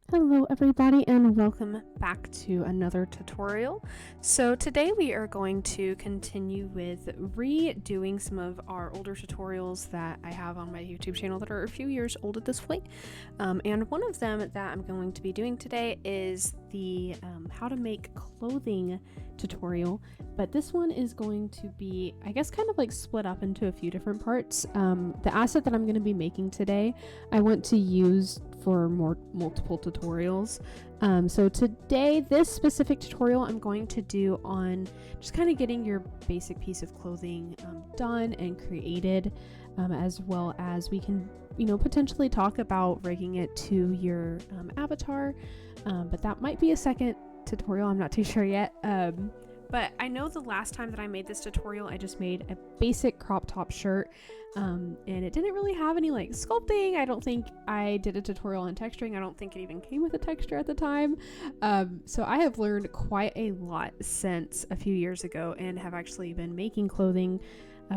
Hello everybody and welcome back to another tutorial. So today we are going to continue with redoing some of our older tutorials that I have on my YouTube channel that are a few years old at this point. And one of them that I'm going to be doing today is the how to make clothing tutorial, but this one is going to be, I guess, kind of like split up into a few different parts. The asset that I'm going to be making today, I want to use for multiple tutorials. So today, this specific tutorial I'm going to do on just kind of getting your basic piece of clothing done and created, as well as we can, potentially talk about rigging it to your avatar. But that might be a second tutorial, I'm not too sure yet. But I know the last time that I made this tutorial, I just made a basic crop top shirt, and it didn't really have any like sculpting. I don't think I did a tutorial on texturing. I don't think it even came with a texture at the time. So I have learned quite a lot since a few years ago and have actually been making clothing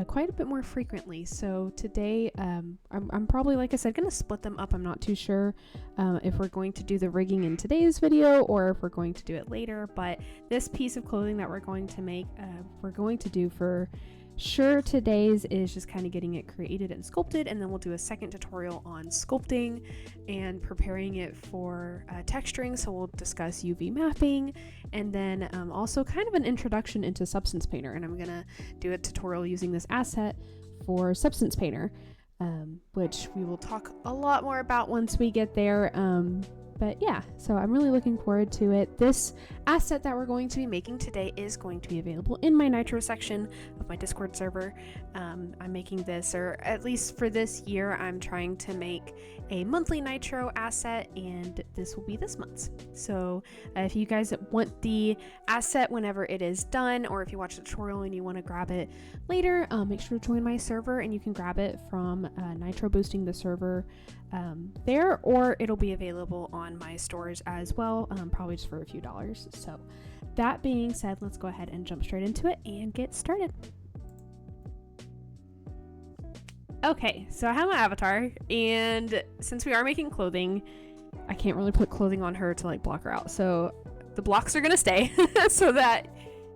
quite a bit more frequently. So today I'm probably, like I said, going to split them up. I'm not too sure if we're going to do the rigging in today's video or if we're going to do it later, but this piece of clothing that we're going to make, we're going to do for sure today's is just kind of getting it created and sculpted, and then we'll do a second tutorial on sculpting and preparing it for texturing. So we'll discuss UV mapping, and then also kind of an introduction into Substance Painter, and I'm gonna do a tutorial using this asset for Substance Painter, which we will talk a lot more about once we get there. But yeah, so I'm really looking forward to it. This asset that we're going to be making today is going to be available in my Nitro section of my Discord server. I'm making this, or at least for this year, I'm trying to make a monthly Nitro asset, and this will be this month's. So if you guys want the asset whenever it is done, or if you watch the tutorial and you want to grab it later, make sure to join my server, and you can grab it from Nitro Boosting the server there, or it'll be available on my stores as well, probably just for a few dollars. So that being said, let's go ahead and jump straight into it and get started. Okay, so I have my avatar, and since we are making clothing, I can't really put clothing on her to like block her out, so the blocks are gonna stay so that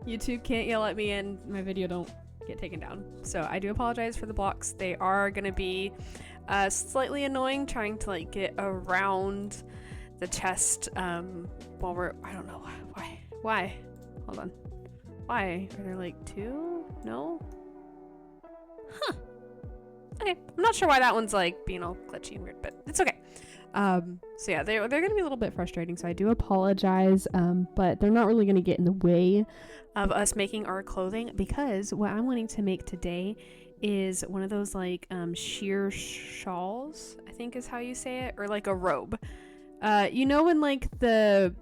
YouTube can't yell at me and my video don't get taken down. So I do apologize for the blocks. They are gonna be slightly annoying trying to like get around the chest while we're, I don't know why hold on, why are there like two? No, okay, I'm not sure why that one's like being all glitchy and weird, but it's okay. So yeah, they're gonna be a little bit frustrating, so I do apologize, but they're not really gonna get in the way of us making our clothing, because what I'm wanting to make today is one of those like sheer shawls, I think is how you say it, or like a robe. In like the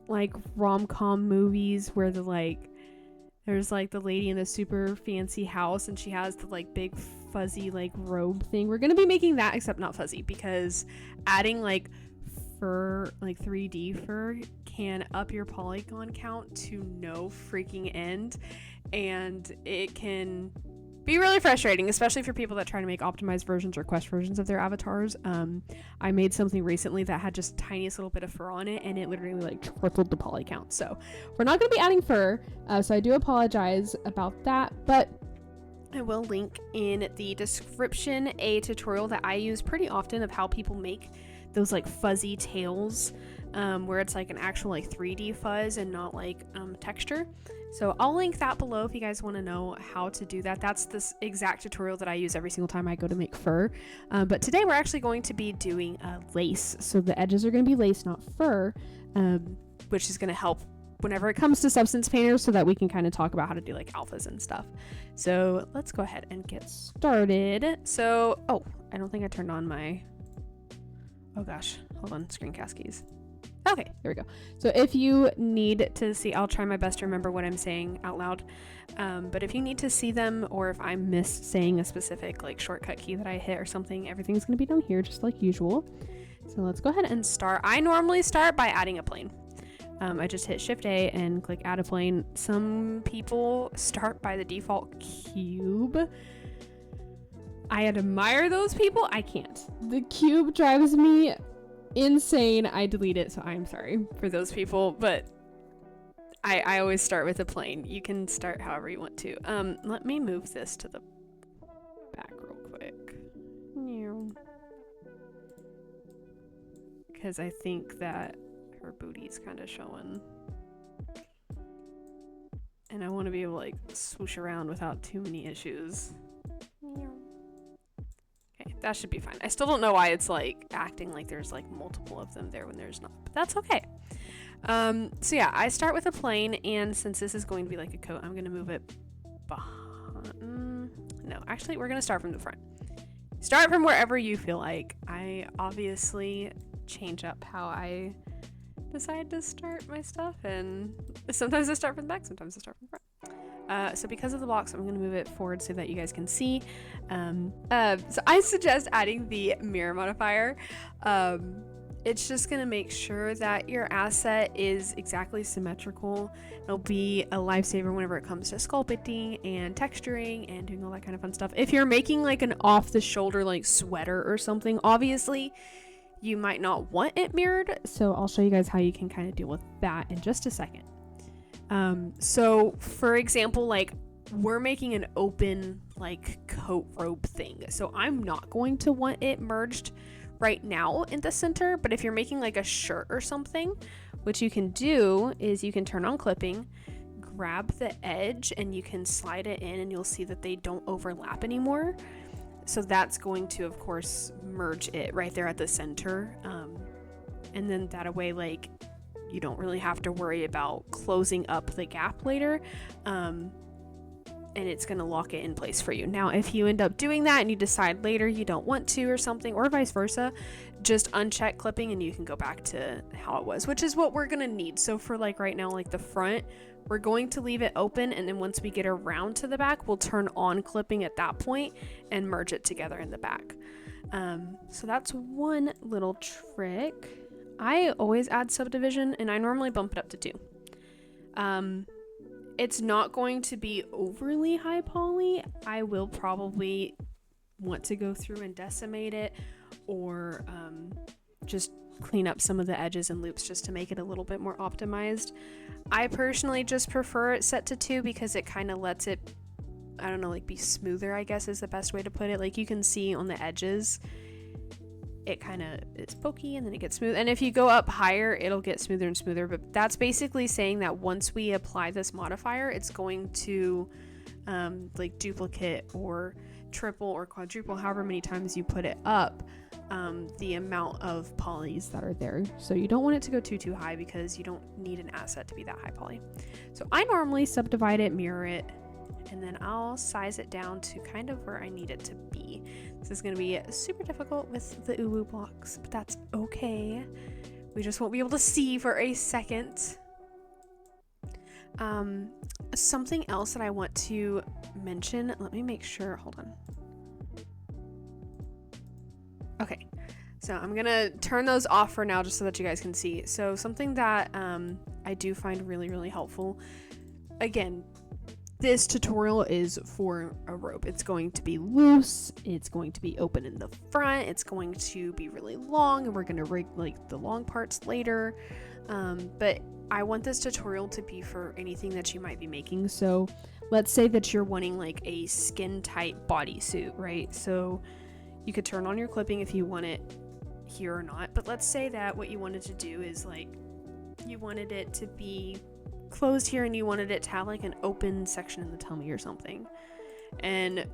like rom-com movies where there's like the lady in the super fancy house and she has the like big fuzzy like robe thing. We're gonna be making that, except not fuzzy, because adding like fur, like 3D fur, can up your polygon count to no freaking end, and it can be really frustrating, especially for people that try to make optimized versions or quest versions of their avatars. I made something recently that had just tiniest little bit of fur on it, and it literally like tripled the poly count. So we're not going to be adding fur, so I do apologize about that, but I will link in the description a tutorial that I use pretty often of how people make those like fuzzy tails, where it's like an actual like 3D fuzz and not like texture. So I'll link that below if you guys want to know how to do that. That's this exact tutorial that I use every single time I go to make fur. But today we're actually going to be doing lace. So the edges are going to be lace, not fur, which is going to help whenever it comes to Substance Painter, so that we can kind of talk about how to do like alphas and stuff. So let's go ahead and get started. So, I don't think I turned on my, oh gosh, hold on, screencast keys. Okay, there we go. So if you need to see, I'll try my best to remember what I'm saying out loud. But if you need to see them, or if I miss saying a specific like shortcut key that I hit or something, everything's gonna be down here just like usual. So let's go ahead and start. I normally start by adding a plane. I just hit Shift A and click add a plane. Some people start by the default cube. I admire those people. I can't. The cube drives me insane. I delete it, so I'm sorry for those people, but I always start with a plane. You can start however you want to. Let me move this to the back real quick. Because I think that her booty's kind of showing. And I want to be able to like swoosh around without too many issues. Okay, that should be fine. I still don't know why it's like acting like there's like multiple of them there when there's not, but that's okay. So yeah, I start with a plane, and since this is going to be like a coat, I'm going to move it behind. No, actually, we're going to start from the front. Start from wherever you feel like. I obviously change up how I decide to start my stuff, and sometimes I start from the back, sometimes I start from the front. So because of the box, I'm going to move it forward so that you guys can see. So I suggest adding the mirror modifier. It's just going to make sure that your asset is exactly symmetrical. It'll be a lifesaver whenever it comes to sculpting and texturing and doing all that kind of fun stuff. If you're making like an off-the-shoulder like sweater or something, obviously you might not want it mirrored. So I'll show you guys how you can kind of deal with that in just a second. So for example, like we're making an open like coat robe thing. So I'm not going to want it merged right now in the center, but if you're making like a shirt or something, what you can do is you can turn on clipping, grab the edge, and you can slide it in, and you'll see that they don't overlap anymore. So that's going to, of course, merge it right there at the center. And then that way, like, you don't really have to worry about closing up the gap later. And it's going to lock it in place for you. Now, if you end up doing that and you decide later you don't want to or something, or vice versa, just uncheck clipping and you can go back to how it was, which is what we're going to need. So for like right now, like the front, we're going to leave it open, and then once we get around to the back, we'll turn on clipping at that point and merge it together in the back. So that's one little trick. I always add subdivision, and I normally bump it up to 2. It's not going to be overly high poly. I will probably want to go through and decimate it, or just clean up some of the edges and loops just to make it a little bit more optimized. I personally just prefer it set to 2 because it kind of lets it, I don't know, like be smoother, I guess is the best way to put it. Like you can see on the edges, it kind of is pokey and then it gets smooth. And if you go up higher, it'll get smoother and smoother. But that's basically saying that once we apply this modifier, it's going to like duplicate or triple or quadruple, however many times you put it up, the amount of polys that are there. So you don't want it to go too high because you don't need an asset to be that high poly. So I normally subdivide it, mirror it, and then I'll size it down to kind of where I need it to be. This is going to be super difficult with the uwu blocks, but that's okay. We just won't be able to see for a second. Something else that I want to mention, let me make sure, hold on. Okay, so I'm going to turn those off for now just so that you guys can see. So something that I do find really helpful, again, this tutorial is for a robe. It's going to be loose, it's going to be open in the front, it's going to be really long, and we're going to rig like the long parts later. But I want this tutorial to be for anything that you might be making. So let's say that you're wanting like a skin tight bodysuit, right? So you could turn on your clipping if you want it here or not. But let's say that what you wanted to do is like you wanted it to be closed here and you wanted it to have like an open section in the tummy or something, and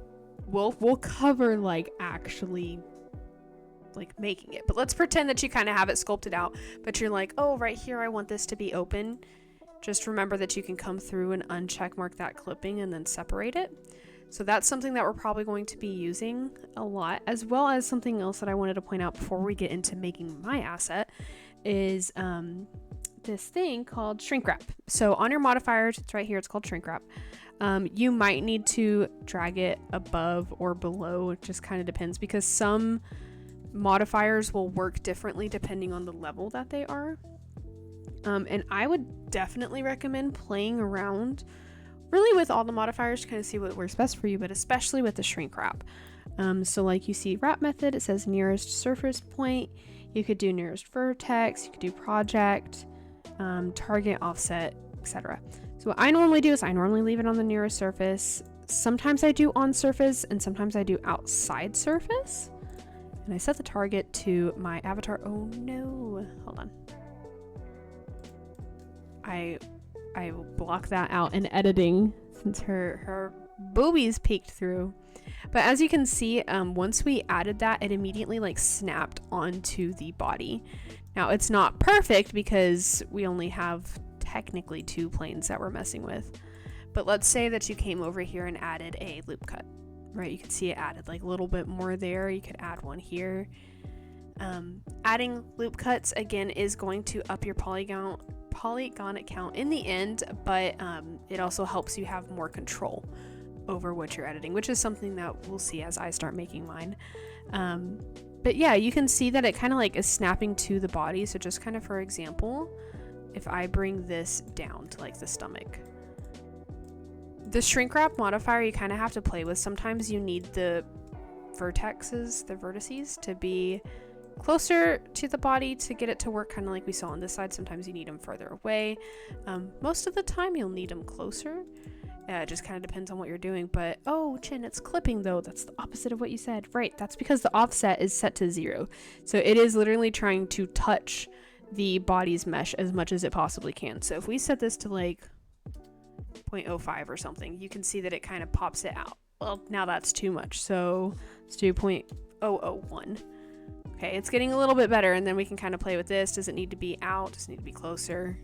we'll cover like actually like making it. But let's pretend that you kind of have it sculpted out, but you're like, oh, right here I want this to be open. Just remember that you can come through and uncheck mark that clipping and then separate it. So that's something that we're probably going to be using a lot, as well as something else that I wanted to point out before we get into making my asset is this thing called shrink wrap. So on your modifiers, it's right here, it's called shrink wrap. You might need to drag it above or below, it just kind of depends, because some modifiers will work differently depending on the level that they are. And I would definitely recommend playing around really with all the modifiers to kind of see what works best for you, but especially with the shrink wrap. So like you see wrap method, it says nearest surface point. You could do nearest vertex, you could do project, target, offset, etc. So what I normally do is I normally leave it on the nearest surface. Sometimes I do on surface and sometimes I do outside surface. And I set the target to my avatar. Oh no, hold on. I will block that out in editing since her boobies peeked through. But as you can see, once we added that, it immediately like snapped onto the body. Now it's not perfect because we only have technically 2 planes that we're messing with. But let's say that you came over here and added a loop cut, right? You can see it added like a little bit more there. You could add one here. Adding loop cuts again is going to up your polygon count in the end, but it also helps you have more control over what you're editing, which is something that we'll see as I start making mine. But yeah, you can see that it kind of like is snapping to the body. So just kind of for example, if I bring this down to like the stomach, the shrink wrap modifier you kind of have to play with. Sometimes you need the vertices to be closer to the body to get it to work kind of like we saw on this side. Sometimes you need them further away. Most of the time you'll need them closer. It just kind of depends on what you're doing. But oh, Chin, it's clipping though. That's the opposite of what you said. Right, that's because the offset is set to 0. So it is literally trying to touch the body's mesh as much as it possibly can. So if we set this to like 0.05 or something, you can see that it kind of pops it out. Well, now that's too much. So let's do 0.001. Okay, it's getting a little bit better, and then we can kind of play with this. Does it need to be out? Does it need to be closer?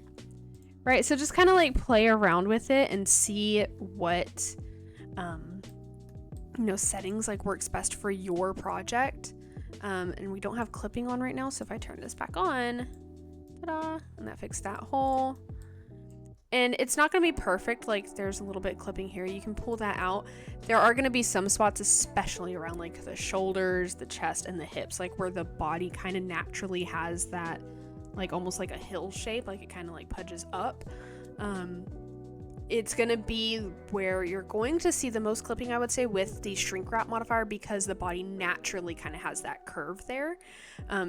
Right, so just kind of like play around with it and see what settings like works best for your project. And we don't have clipping on right now, so if I turn this back on, ta-da, and that fixed that hole. And it's not going to be perfect, like there's a little bit clipping here, you can pull that out. There are going to be some spots, especially around like the shoulders, the chest, and the hips, like where the body kind of naturally has that like almost like a hill shape, like it kind of like pudges up. It's going to be where you're going to see the most clipping, I would say, with the shrink wrap modifier, because the body naturally kind of has that curve there.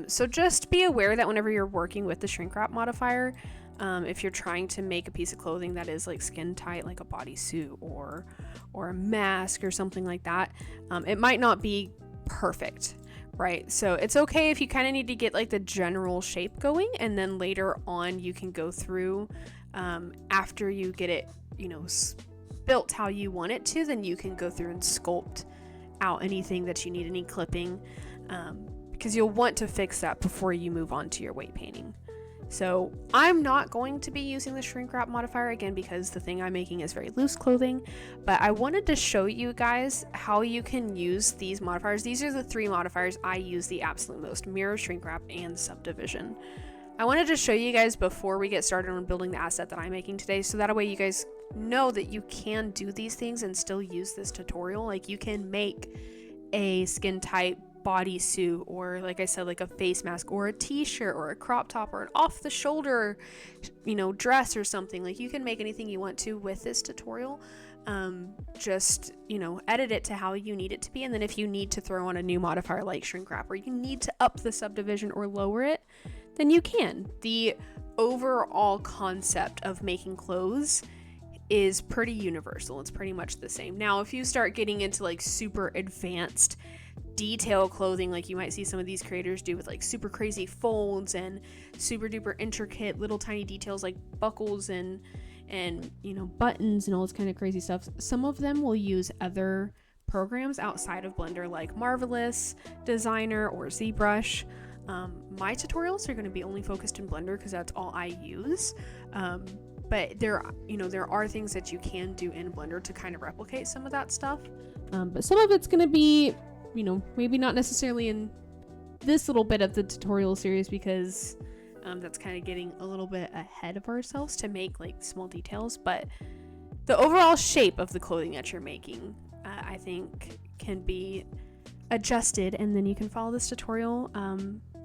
So just be aware that whenever you're working with the shrink wrap modifier, if you're trying to make a piece of clothing that is like skin tight, like a bodysuit or a mask or something like that, it might not be perfect, right? So it's okay if you kind of need to get like the general shape going, and then later on you can go through, after you get it, built how you want it to, then you can go through and sculpt out anything that you need, any clipping, because you'll want to fix that before you move on to your weight painting. So I'm not going to be using the shrink wrap modifier again because the thing I'm making is very loose clothing, but I wanted to show you guys how you can use these modifiers. These are the 3 modifiers I use the absolute most: mirror, shrink wrap, and subdivision. I wanted to show you guys before we get started on building the asset that I'm making today, so that way you guys know that you can do these things and still use this tutorial. Like you can make a skin tight bodysuit, or like I said, like a face mask, or a t-shirt, or a crop top, or an off the shoulder dress or something. Like you can make anything you want to with this tutorial. Just edit it to how you need it to be, and then if you need to throw on a new modifier like shrink wrap, or you need to up the subdivision or lower it, then you can. The overall concept of making clothes is pretty universal. It's pretty much the same. Now if you start getting into like super advanced detail clothing, like you might see some of these creators do with like super crazy folds and super duper intricate little tiny details like buckles and buttons and all this kind of crazy stuff, some of them will use other programs outside of Blender like Marvelous, Designer, or ZBrush. My tutorials are going to be only focused in Blender because that's all I use. But there are things that you can do in Blender to kind of replicate some of that stuff. But some of it's going to be, maybe not necessarily in this little bit of the tutorial series, because that's kind of getting a little bit ahead of ourselves to make like small details. But the overall shape of the clothing that you're making, I think can be adjusted, and then you can follow this tutorial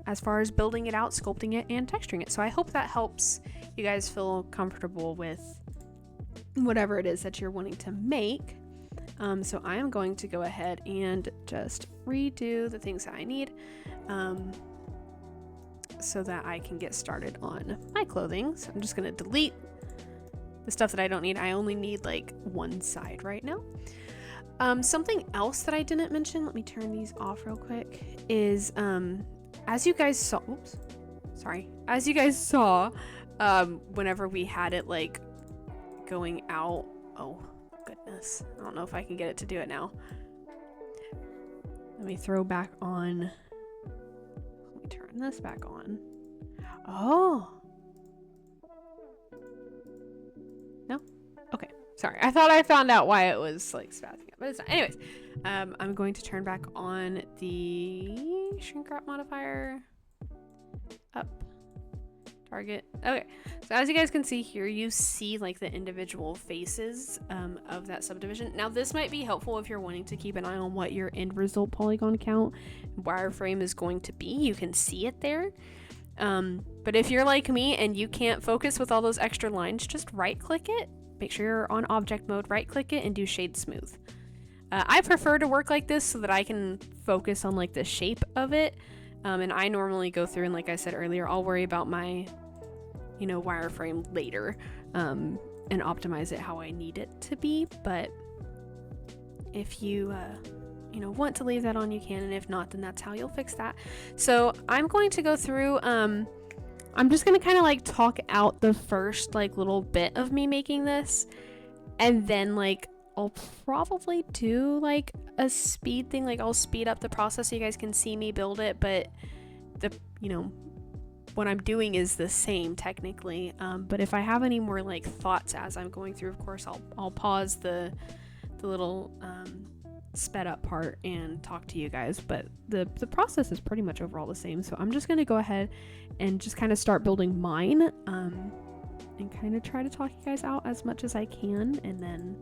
as far as building it out, sculpting it, and texturing it. So I hope that helps you guys feel comfortable with whatever it is that you're wanting to make. So I am going to go ahead and just redo the things that I need. so that I can get started on my clothing. So I'm just going to delete the stuff that I don't need. I only need like one side right now. Something else that I didn't mention, let me turn these off real quick, is as you guys saw, whenever we had it like going out, oh goodness, I don't know if I can get it to do it now. Let me throw back on, let me turn this back on. Oh, no, okay, sorry, I thought I found out why it was like spazzing out, but it's not. Anyways, I'm going to turn back on the shrink wrap modifier. Up, target. Okay, so as you guys can see here, you see like the individual faces of that subdivision. Now this might be helpful if you're wanting to keep an eye on what your end result polygon count wireframe is going to be. You can see it there. But if you're like me and you can't focus with all those extra lines, just right click it, make sure you're on object mode, right click it and do shade smooth. I prefer to work like this so that I can focus on like the shape of it. And I normally go through and, like I said earlier, I'll worry about my, you know, wireframe later, and optimize it how I need it to be. But if you, you know, want to leave that on, you can, and if not, then that's how you'll fix that. So I'm going to go through, I'm just going to kind of like talk out the first like little bit of me making this, and then like I'll probably do like a speed thing, like I'll speed up the process so you guys can see me build it, but the, you know, what I'm doing is the same technically. But if I have any more like thoughts as I'm going through, of course I'll pause the little sped up part and talk to you guys, but the process is pretty much overall the same. So I'm just going to go ahead and just kind of start building mine, and kind of try to talk you guys out as much as I can, and then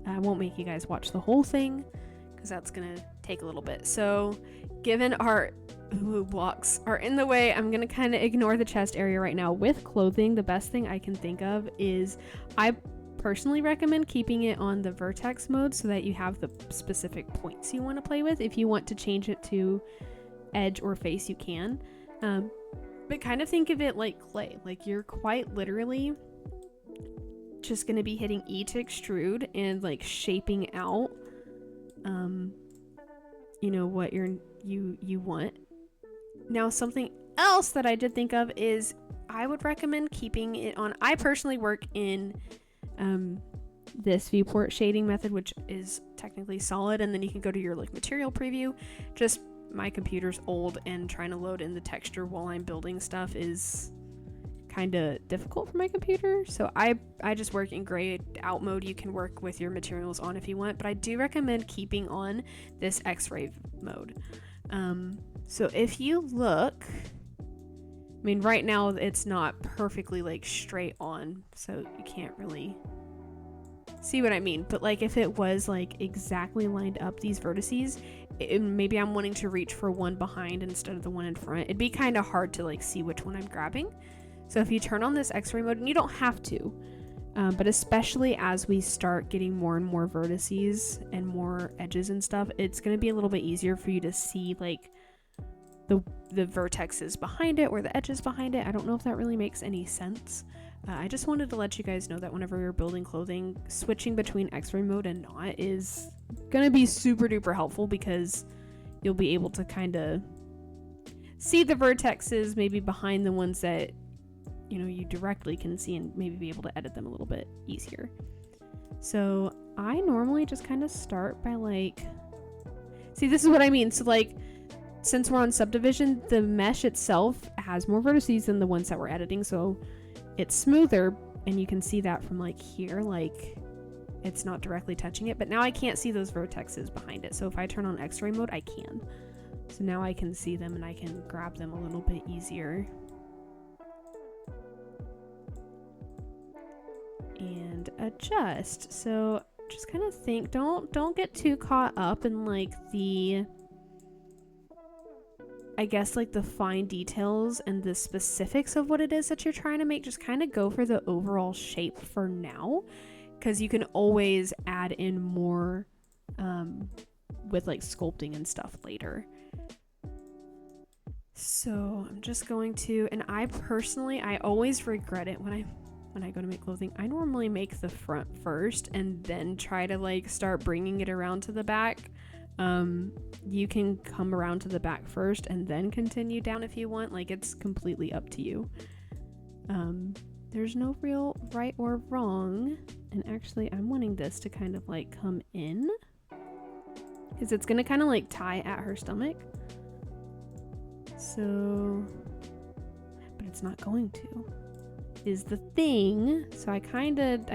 I won't make you guys watch the whole thing because that's gonna take a little bit. So given our blocks are in the way, I'm gonna kind of ignore the chest area right now. With clothing, the best thing I can think of is, I personally recommend keeping it on the vertex mode so that you have the specific points you want to play with. If you want to change it to edge or face, you can, but kind of think of it like clay. Like you're quite literally just going to be hitting E to extrude and like shaping out you know what you want. Now something else that I did think of is I would recommend keeping it on, I personally work in this viewport shading method, which is technically solid, and then you can go to your like material preview. Just my computer's old and trying to load in the texture while I'm building stuff is kind of difficult for my computer, so I just work in grayed out mode. You can work with your materials on if you want, but I do recommend keeping on this X-ray mode. So if you look, I mean right now it's not perfectly like straight on, so you can't really see what I mean, but like if it was like exactly lined up these vertices, maybe I'm wanting to reach for one behind instead of the one in front, it'd be kind of hard to like see which one I'm grabbing. So if you turn on this X-ray mode, and you don't have to, but especially as we start getting more and more vertices and more edges and stuff, it's going to be a little bit easier for you to see like the vertexes behind it or the edges behind it. I don't know if that really makes any sense. I just wanted to let you guys know that whenever you're building clothing, switching between X-ray mode and not is going to be super duper helpful, because you'll be able to kind of see the vertexes maybe behind the ones that, you know, you directly can see, and maybe be able to edit them a little bit easier. So I normally just kind of start by like, see, this is what I mean. So like, since we're on subdivision, the mesh itself has more vertices than the ones that we're editing, so it's smoother, and you can see that from like here, like it's not directly touching it, but now I can't see those vertexes behind it. So if I turn on X-ray mode, I can. So now I can see them and I can grab them a little bit easier. And adjust. So just kind of think, don't get too caught up in like the, I guess like the fine details and the specifics of what it is that you're trying to make. Just kind of go for the overall shape for now, because you can always add in more with like sculpting and stuff later. So I'm just going to, and I always regret it when I go to make clothing. I normally make the front first and then try to like start bringing it around to the back. You can come around to the back first and then continue down if you want. Like, it's completely up to you. There's no real right or wrong. And actually, I'm wanting this to kind of like come in, because it's gonna kind of like tie at her stomach. So, but it's not going to, is the thing. So I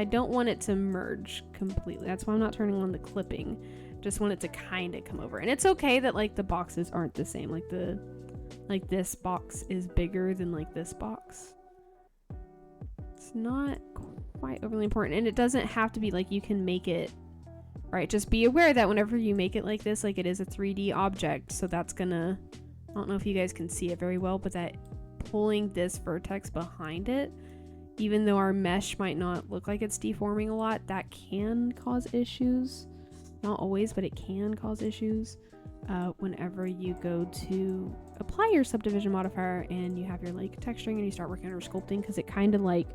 don't want it to merge completely. That's why I'm not turning on the clipping. Just want it to kind of come over. And it's okay that like the boxes aren't the same. Like this box is bigger than like this box. It's not quite overly important. And it doesn't have to be like, you can make it, right? Just be aware that whenever you make it like this, like it is a 3D object. So that's gonna, I don't know if you guys can see it very well, but that pulling this vertex behind it, even though our mesh might not look like it's deforming a lot, that can cause issues. Not always, but it can cause issues whenever you go to apply your subdivision modifier and you have your like texturing and you start working on your sculpting, because it kind of like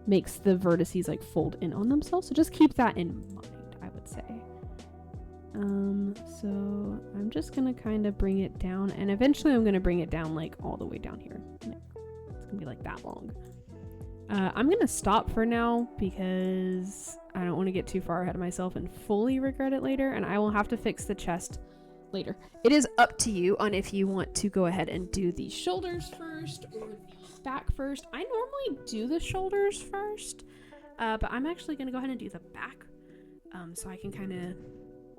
makes the vertices like fold in on themselves. So just keep that in mind, I would say. So I'm just gonna kind of bring it down, and eventually I'm gonna bring it down like all the way down here. It's gonna be like that long. I'm gonna stop for now because I don't want to get too far ahead of myself and fully regret it later, and I will have to fix the chest later. It is up to you on if you want to go ahead and do the shoulders first or the back first. I normally do the shoulders first, but I'm actually gonna go ahead and do the back, so I can kind of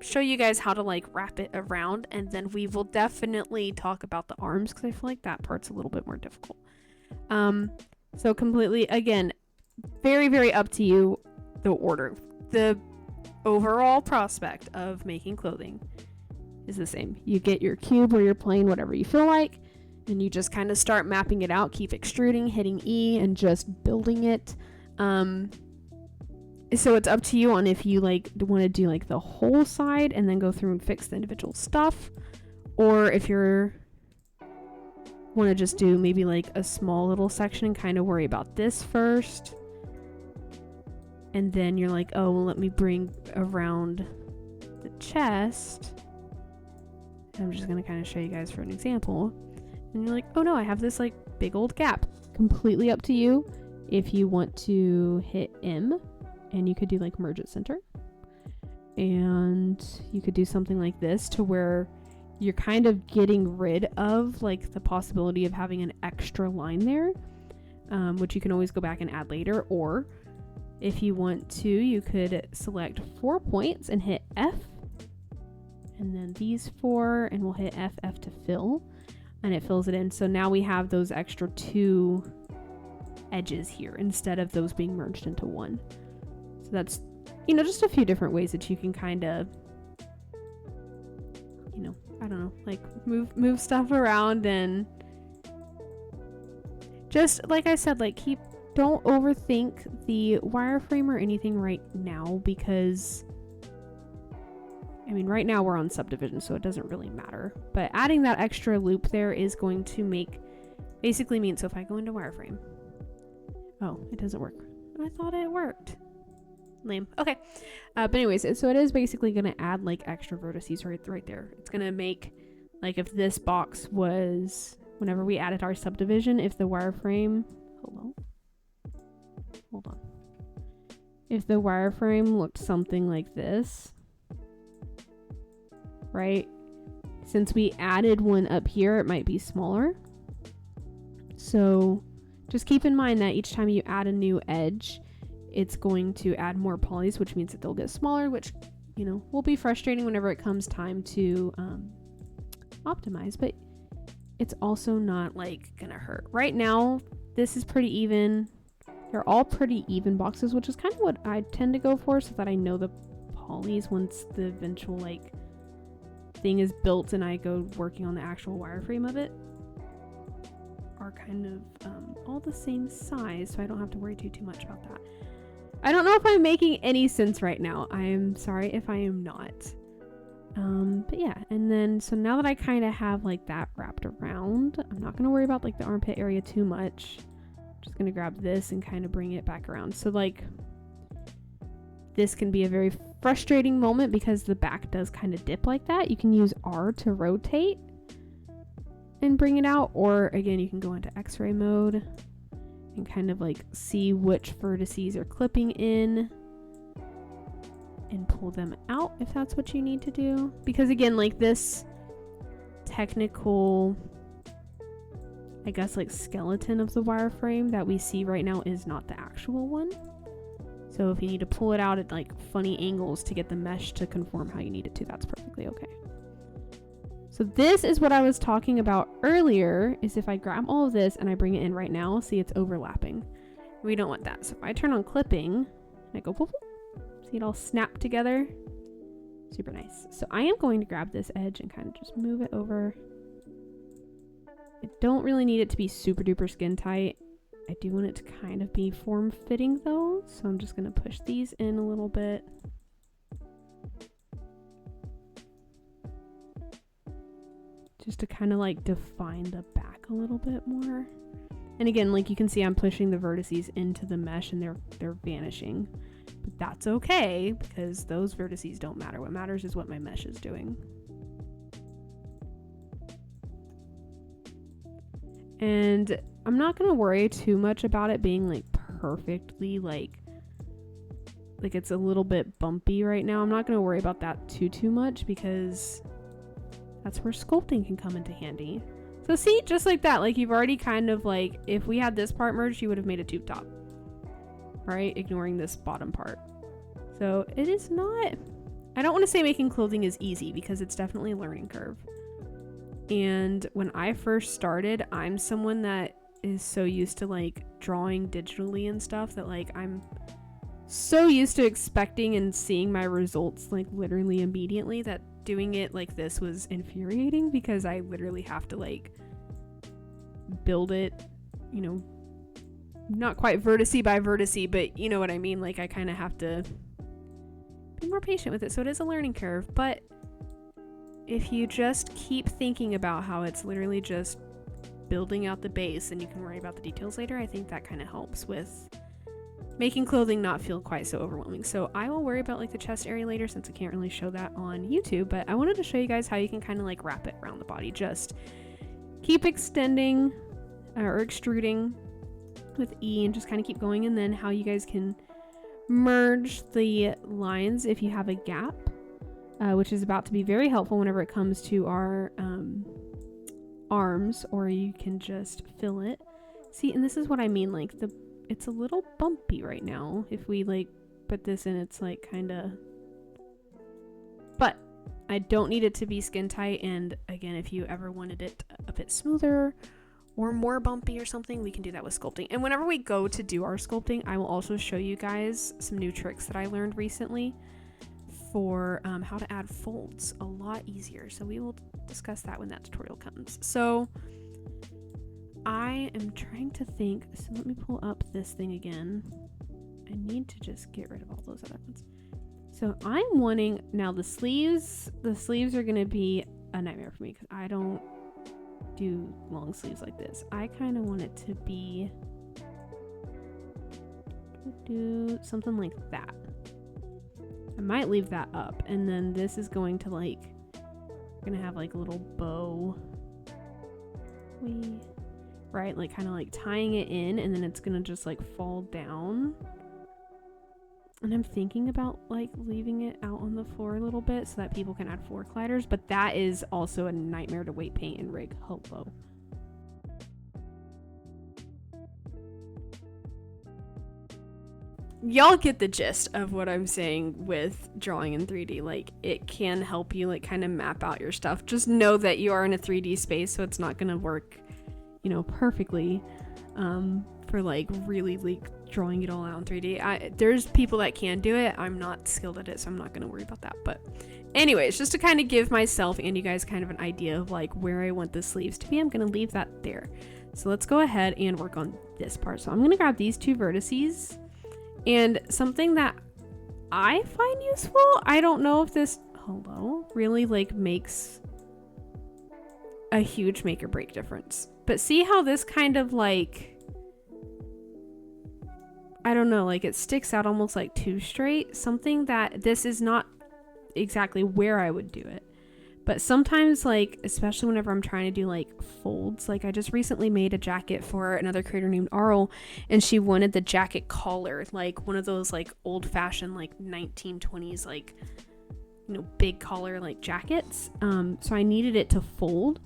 show you guys how to like wrap it around, and then we will definitely talk about the arms because I feel like that part's a little bit more difficult. So completely, again, very, very up to you, the order. The overall prospect of making clothing is the same. You get your cube or your plane, whatever you feel like, and you just kind of start mapping it out, keep extruding, hitting E, and just building it. So it's up to you on if you like want to do like the whole side and then go through and fix the individual stuff, or if you're want to just do maybe like a small little section and kind of worry about this first, and then you're like, oh well, let me bring around the chest. I'm just going to kind of show you guys for an example, and you're like, oh no, I have this like big old gap. Completely up to you if you want to hit M, and you could do like merge at center, and you could do something like this to where you're kind of getting rid of like the possibility of having an extra line there, which you can always go back and add later. Or if you want to, you could select 4 points and hit F, and then these 4, and we'll hit F to fill, and it fills it in. So now we have those extra 2 edges here instead of those being merged into one. So that's, you know, just a few different ways that you can kind of, you know, I don't know, like move stuff around, and just like I said, like don't overthink the wireframe or anything right now, because I mean right now we're on subdivision, so it doesn't really matter, but adding that extra loop there is going to basically mean, so if I go into wireframe, oh, it doesn't work. I thought it worked. Lame. Okay. But anyways, so it is basically going to add like extra vertices right there. It's going to make, like, if this box was, whenever we added our subdivision, if the wireframe, hold on. If the wireframe looked something like this, right? Since we added one up here, it might be smaller. So just keep in mind that each time you add a new edge, it's going to add more polys, which means that they'll get smaller, which, you know, will be frustrating whenever it comes time to optimize, but it's also not like gonna hurt. Right now, this is pretty even. They're all pretty even boxes, which is kind of what I tend to go for, so that I know the polys once the eventual like thing is built and I go working on the actual wireframe of it are kind of all the same size, so I don't have to worry too much about that. I don't know if I'm making any sense right now. I am sorry if I am not. But yeah, and then so now that I kind of have like that wrapped around, I'm not going to worry about like the armpit area too much. I'm just going to grab this and kind of bring it back around. So like this can be a very frustrating moment because the back does kind of dip like that. You can use R to rotate and bring it out, or again, you can go into X-ray mode and kind of like see which vertices are clipping in and pull them out if that's what you need to do. Because again, like this technical, I guess like skeleton of the wireframe that we see right now is not the actual one. So if you need to pull it out at like funny angles to get the mesh to conform how you need it to, that's perfectly okay. So this is what I was talking about earlier, is if I grab all of this and I bring it in right now, see it's overlapping. We don't want that. So if I turn on clipping and I go boop, boop, see it all snap together. Super nice. So I am going to grab this edge and kind of just move it over. I don't really need it to be super duper skin tight. I do want it to kind of be form fitting though. So I'm just going to push these in a little bit. Just to kind of like define the back a little bit more. And again, like you can see I'm pushing the vertices into the mesh and they're vanishing. But that's okay because those vertices don't matter. What matters is what my mesh is doing. And I'm not going to worry too much about it being like perfectly like it's a little bit bumpy right now. I'm not going to worry about that too much because that's where sculpting can come into handy. So see, just like that, like you've already kind of like, if we had this part merged, you would have made a tube top, right? Ignoring this bottom part. So it is not, I don't want to say making clothing is easy because it's definitely a learning curve. And when I first started, I'm someone that is so used to like drawing digitally and stuff that like I'm so used to expecting and seeing my results like literally immediately that doing it like this was infuriating because I literally have to like build it, you know, not quite vertice by vertice, but you know what I mean? Like I kind of have to be more patient with it. So it is a learning curve, but if you just keep thinking about how it's literally just building out the base and you can worry about the details later, I think that kind of helps with making clothing not feel quite so overwhelming. So I will worry about like the chest area later since I can't really show that on YouTube, but I wanted to show you guys how you can kind of like wrap it around the body. Just keep extending or extruding with E and just kind of keep going, and then how you guys can merge the lines if you have a gap, which is about to be very helpful whenever it comes to our arms, or you can just fill it. See, and this is what I mean, like it's a little bumpy right now. If we like put this in, it's like kind of, but I don't need it to be skin tight. And again, if you ever wanted it a bit smoother or more bumpy or something, we can do that with sculpting. And whenever we go to do our sculpting, I will also show you guys some new tricks that I learned recently for how to add folds a lot easier. So we will discuss that when that tutorial comes. So I am trying to think, so let me pull up this thing again. I need to just get rid of all those other ones. So I'm wanting, now the sleeves are going to be a nightmare for me because I don't do long sleeves like this. I kind of want it to be, do something like that. I might leave that up, and then this is going to like, we're going to have like a little bow. Right, like kind of like tying it in, and then it's gonna just like fall down. And I'm thinking about like leaving it out on the floor a little bit so that people can add floor colliders, but that is also a nightmare to weight paint and rig. Hello. Y'all get the gist of what I'm saying with drawing in 3D. Like it can help you like kind of map out your stuff. Just know that you are in a 3D space, so it's not gonna work, you know, perfectly for like really like drawing it all out in 3D. There's people that can do it. I'm not skilled at it, so I'm not going to worry about that. But anyways, just to kind of give myself and you guys kind of an idea of like where I want the sleeves to be, I'm going to leave that there. So let's go ahead and work on this part. So I'm going to grab these two vertices, and something that I find useful, I don't know if this hello, really like makes a huge make or break difference. But see how this kind of like, I don't know, like it sticks out almost like too straight, something that this is not exactly where I would do it. But sometimes, like, especially whenever I'm trying to do like folds, like I just recently made a jacket for another creator named Arl, and she wanted the jacket collar, like one of those like old fashioned like 1920s like, you know, big collar like jackets. So I needed it to fold.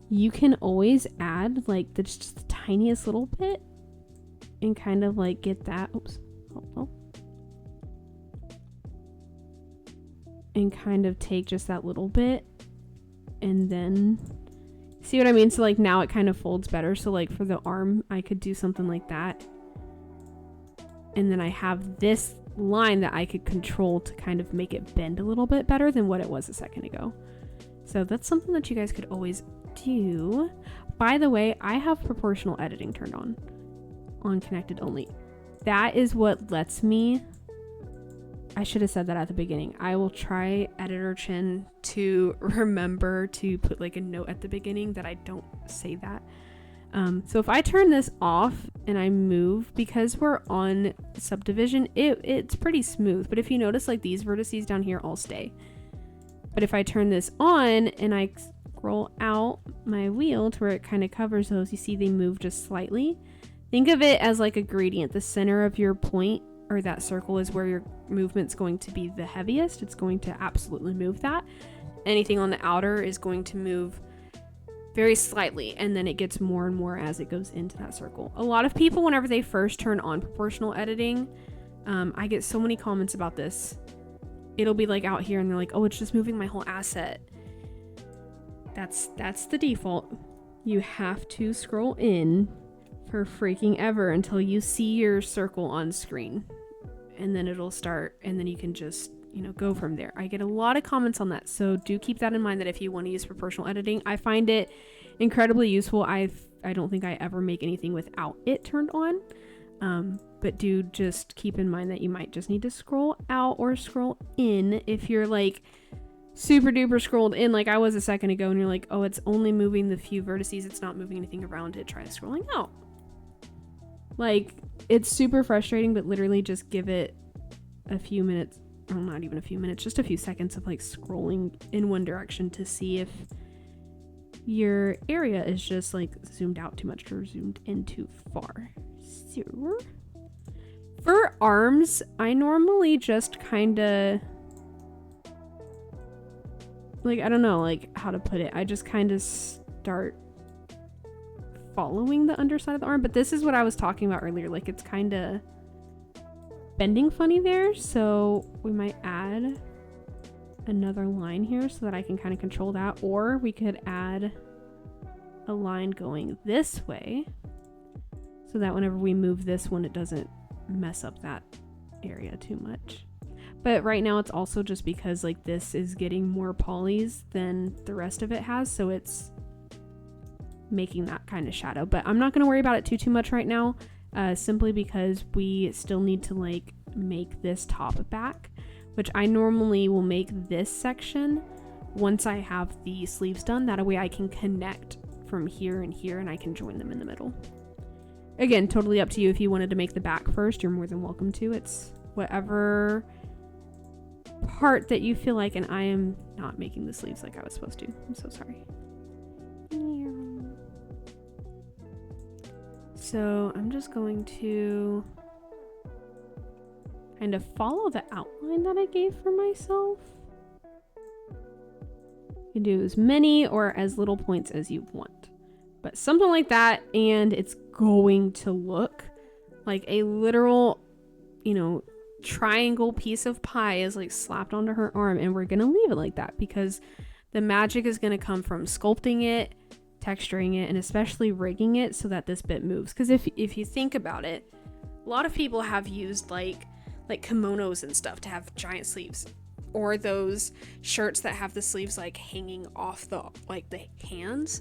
You can always add like just the tiniest little bit and kind of like get that. Oops. Oh. And kind of take just that little bit and then see what I mean? So like now it kind of folds better. So like for the arm, I could do something like that. And then I have this line that I could control to kind of make it bend a little bit better than what it was a second ago. So that's something that you guys could always do. By the way, I have proportional editing turned on connected only. That is what lets me, I should have said that at the beginning. I will try Editor Chin to remember to put like a note at the beginning that I don't say that. So if I turn this off and I move, because we're on subdivision, it's pretty smooth. But if you notice, like these vertices down here all stay. But if I turn this on and I scroll out my wheel to where it kind of covers those, you see they move just slightly. Think of it as like a gradient. The center of your point or that circle is where your movement's going to be the heaviest. It's going to absolutely move that. Anything on the outer is going to move very slightly, and then it gets more and more as it goes into that circle. A lot of people, whenever they first turn on proportional editing, I get so many comments about this. It'll be like out here and they're like, oh, it's just moving my whole asset. That's the default. You have to scroll in for freaking ever until you see your circle on screen, and then it'll start, and then you can just, you know, go from there. I get a lot of comments on that, so do keep that in mind, that if you want to use proportional editing, I find it incredibly useful. I don't think I ever make anything without it turned on, but do just keep in mind that you might just need to scroll out or scroll in if you're like super duper scrolled in like I was a second ago, and you're like, oh, it's only moving the few vertices, it's not moving anything around it. Try scrolling out. Like, it's super frustrating, but literally just give it a few minutes, well, not even a few minutes, just a few seconds of like scrolling in one direction to see if your area is just like zoomed out too much or zoomed in too far. So, for arms, I normally just kind of, like, I don't know, like how to put it. I just kind of start following the underside of the arm, but this is what I was talking about earlier. Like, it's kind of bending funny there, so we might add another line here so that I can kind of control that, or we could add a line going this way so that whenever we move this one, it doesn't mess up that area too much. But right now it's also just because like this is getting more polys than the rest of it has, so it's making that kind of shadow. But I'm not going to worry about it too much right now, simply because we still need to like make this top back, which I normally will make this section once I have the sleeves done. That way I can connect from here and here, and I can join them in the middle. Again, totally up to you. If you wanted to make the back first, you're more than welcome to. It's whatever part that you feel like, and I am not making the sleeves like I was supposed to. I'm so sorry. So I'm just going to kind of follow the outline that I gave for myself. You can do as many or as little points as you want, but something like that, and it's going to look like a literal, you know, triangle piece of pie is like slapped onto her arm, and we're gonna leave it like that because the magic is gonna come from sculpting it, texturing it, and especially rigging it so that this bit moves. Because if you think about it, a lot of people have used like kimonos and stuff to have giant sleeves, or those shirts that have the sleeves like hanging off the like the hands.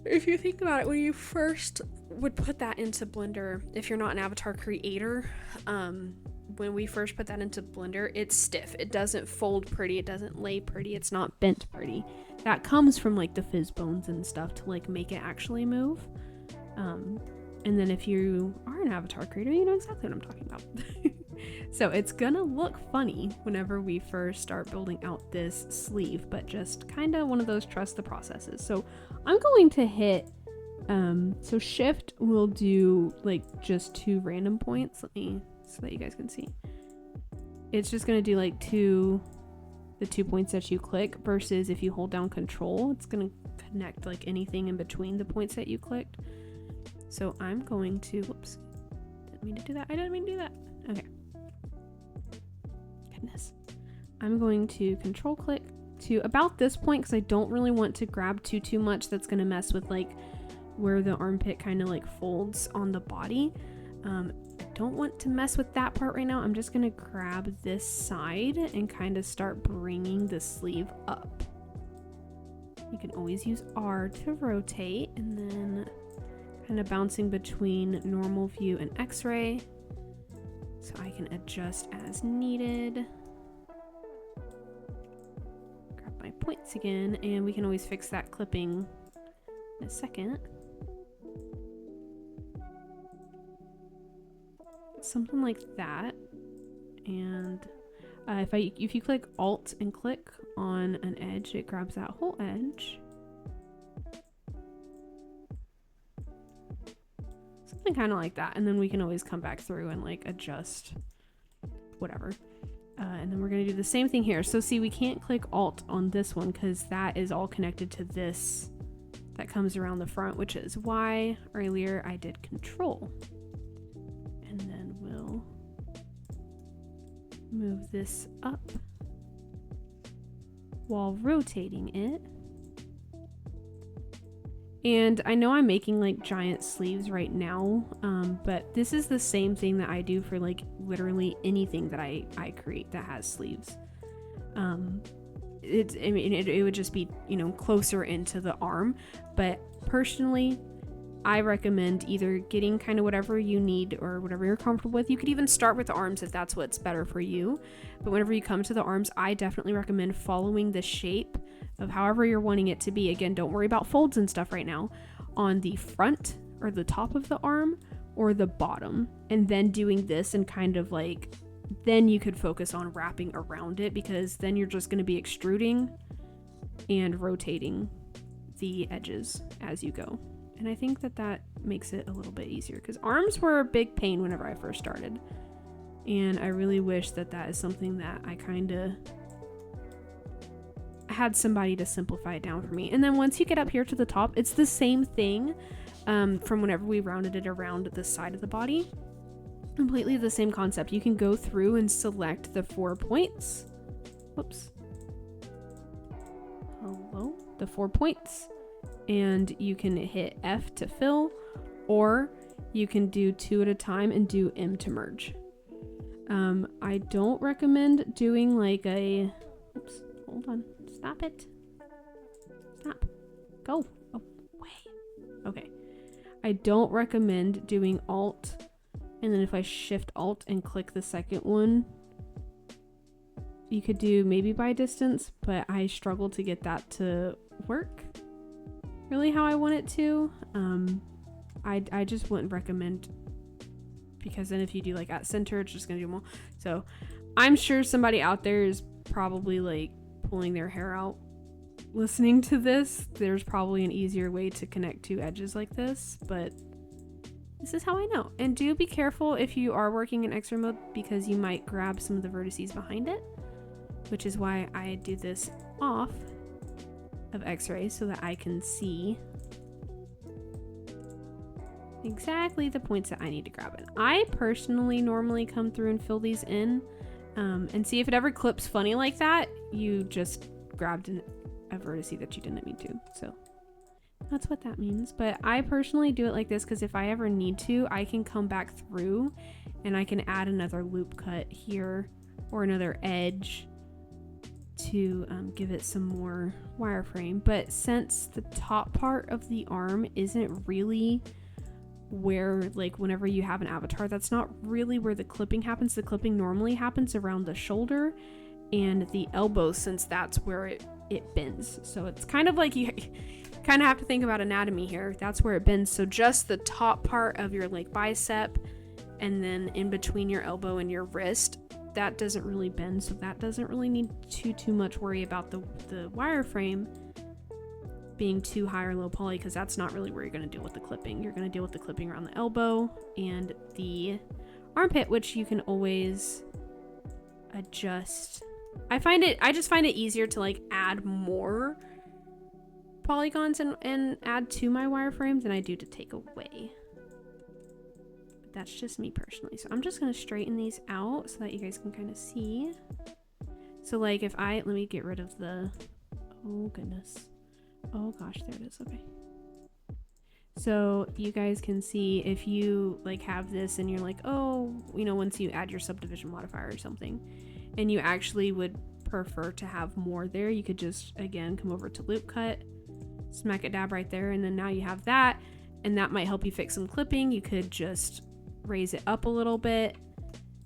If you think about it, when you first would put that into Blender, if you're not an avatar creator, when we first put that into Blender, it's stiff. It doesn't fold pretty. It doesn't lay pretty. It's not bent pretty. That comes from like the fizz bones and stuff to like make it actually move. And then if you are an avatar creator, you know exactly what I'm talking about. So it's gonna look funny whenever we first start building out this sleeve, but just kind of one of those trust the processes. So I'm going to hit, so shift will do like just 2 random points. Let me, so that you guys can see. It's just gonna do like the 2 points that you click, versus if you hold down control, it's gonna connect like anything in between the points that you clicked. So I'm going to, whoops, didn't mean to do that. I didn't mean to do that. Okay. Goodness. I'm going to control click to about this point, because I don't really want to grab too much that's going to mess with like where the armpit kind of like folds on the body. I don't want to mess with that part right now. I'm just going to grab this side and kind of start bringing the sleeve up. You can always use R to rotate, and then kind of bouncing between normal view and X-ray, so I can adjust as needed. Grab my points again, and we can always fix that clipping in a second. Something like that. And if you click Alt and click on an edge, it grabs that whole edge. Something kind of like that, and then we can always come back through and like adjust whatever. And then we're going to do the same thing here. So see, we can't click Alt on this one because that is all connected to this that comes around the front, which is why earlier I did Control. And then we'll move this up while rotating it. And I know I'm making like giant sleeves right now, but this is the same thing that I do for like literally anything that I create that has sleeves. It would just be, you know, closer into the arm, but personally, I recommend either getting kind of whatever you need or whatever you're comfortable with. You could even start with the arms if that's what's better for you. But whenever you come to the arms, I definitely recommend following the shape of however you're wanting it to be. Again, don't worry about folds and stuff right now. On the front or the top of the arm or the bottom. And then doing this and kind of like, then you could focus on wrapping around it, because then you're just going to be extruding and rotating the edges as you go. And I think that makes it a little bit easier, because arms were a big pain whenever I first started. And I really wish that is something that I kind of had somebody to simplify it down for me. And then once you get up here to the top, it's the same thing from whenever we rounded it around the side of the body. Completely the same concept. You can go through and select the 4 points. Whoops. Hello? The 4 points. And you can hit F to fill, or you can do 2 at a time and do M to merge. I don't recommend doing like a, oops, hold on, stop it. Stop. Go. Oh, way. Okay. I don't recommend doing Alt, and then if I shift Alt and click the second one, you could do maybe by distance, but I struggle to get that to work really how I want it to. I just wouldn't recommend, because then if you do like at center, it's just gonna do more. So I'm sure somebody out there is probably like pulling their hair out listening to this. There's probably an easier way to connect 2 edges like this, but this is how I know. And do be careful if you are working in X-ray mode, because you might grab some of the vertices behind it, which is why I do this off of X-ray so that I can see exactly the points that I need to grab in. I personally normally come through and fill these in, and see if it ever clips funny like that, you just grabbed a vertice that you didn't mean to. So that's what that means. But I personally do it like this because if I ever need to, I can come back through and I can add another loop cut here or another edge to give it some more wireframe. But since the top part of the arm isn't really where, like, whenever you have an avatar, that's not really where the clipping happens. The clipping normally happens around the shoulder and the elbow, since that's where it bends. So it's kind of like you kind of have to think about anatomy here. That's where it bends. So just the top part of your like bicep and then in between your elbow and your wrist, that doesn't really bend. So that doesn't really need too much worry about the wireframe being too high or low poly, because that's not really where you're going to deal with the clipping. You're going to deal with the clipping around the elbow and the armpit, which you can always adjust. I just find it easier to like add more polygons and add to my wireframe than I do to take away. But that's just me personally. So I'm just going to straighten these out so that you guys can kind of see. So like if let me get rid of the, oh goodness. Oh gosh, there it is. Okay. So you guys can see if you like have this and you're like, oh, you know, once you add your subdivision modifier or something, and you actually would prefer to have more there, you could just, again, come over to loop cut, smack it dab right there, and then now you have that, and that might help you fix some clipping. You could just raise it up a little bit.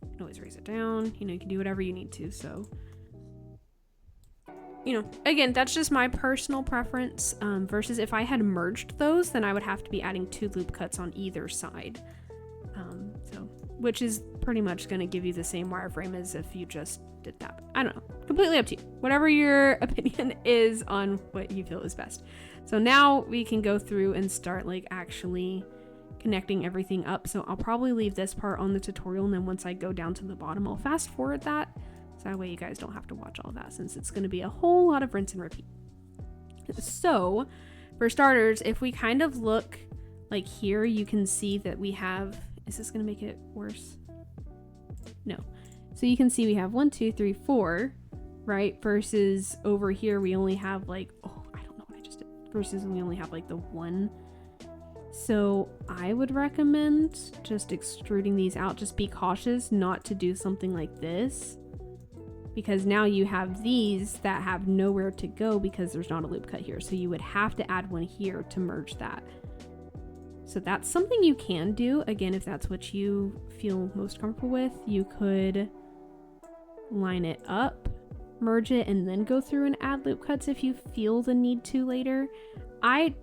You can always raise it down. You know, you can do whatever you need to. So, you know, again, that's just my personal preference, versus if I had merged those, then I would have to be adding 2 loop cuts on either side. Which is pretty much going to give you the same wireframe as if you just did that. I don't know. Completely up to you. Whatever your opinion is on what you feel is best. So now we can go through and start like actually connecting everything up. So I'll probably leave this part on the tutorial, and then once I go down to the bottom, I'll fast forward that. So that way you guys don't have to watch all that, since it's going to be a whole lot of rinse and repeat. So for starters, if we kind of look like here, you can see that we have, is this going to make it worse? No. So you can see we have 1, 2, 3, 4, right? Versus over here, we only have like, oh, I don't know what I just did. Versus we only have like the 1. So I would recommend just extruding these out. Just be cautious not to do something like this, because now you have these that have nowhere to go because there's not a loop cut here. So you would have to add one here to merge that. So that's something you can do. Again, if that's what you feel most comfortable with, you could line it up, merge it, and then go through and add loop cuts if you feel the need to later. I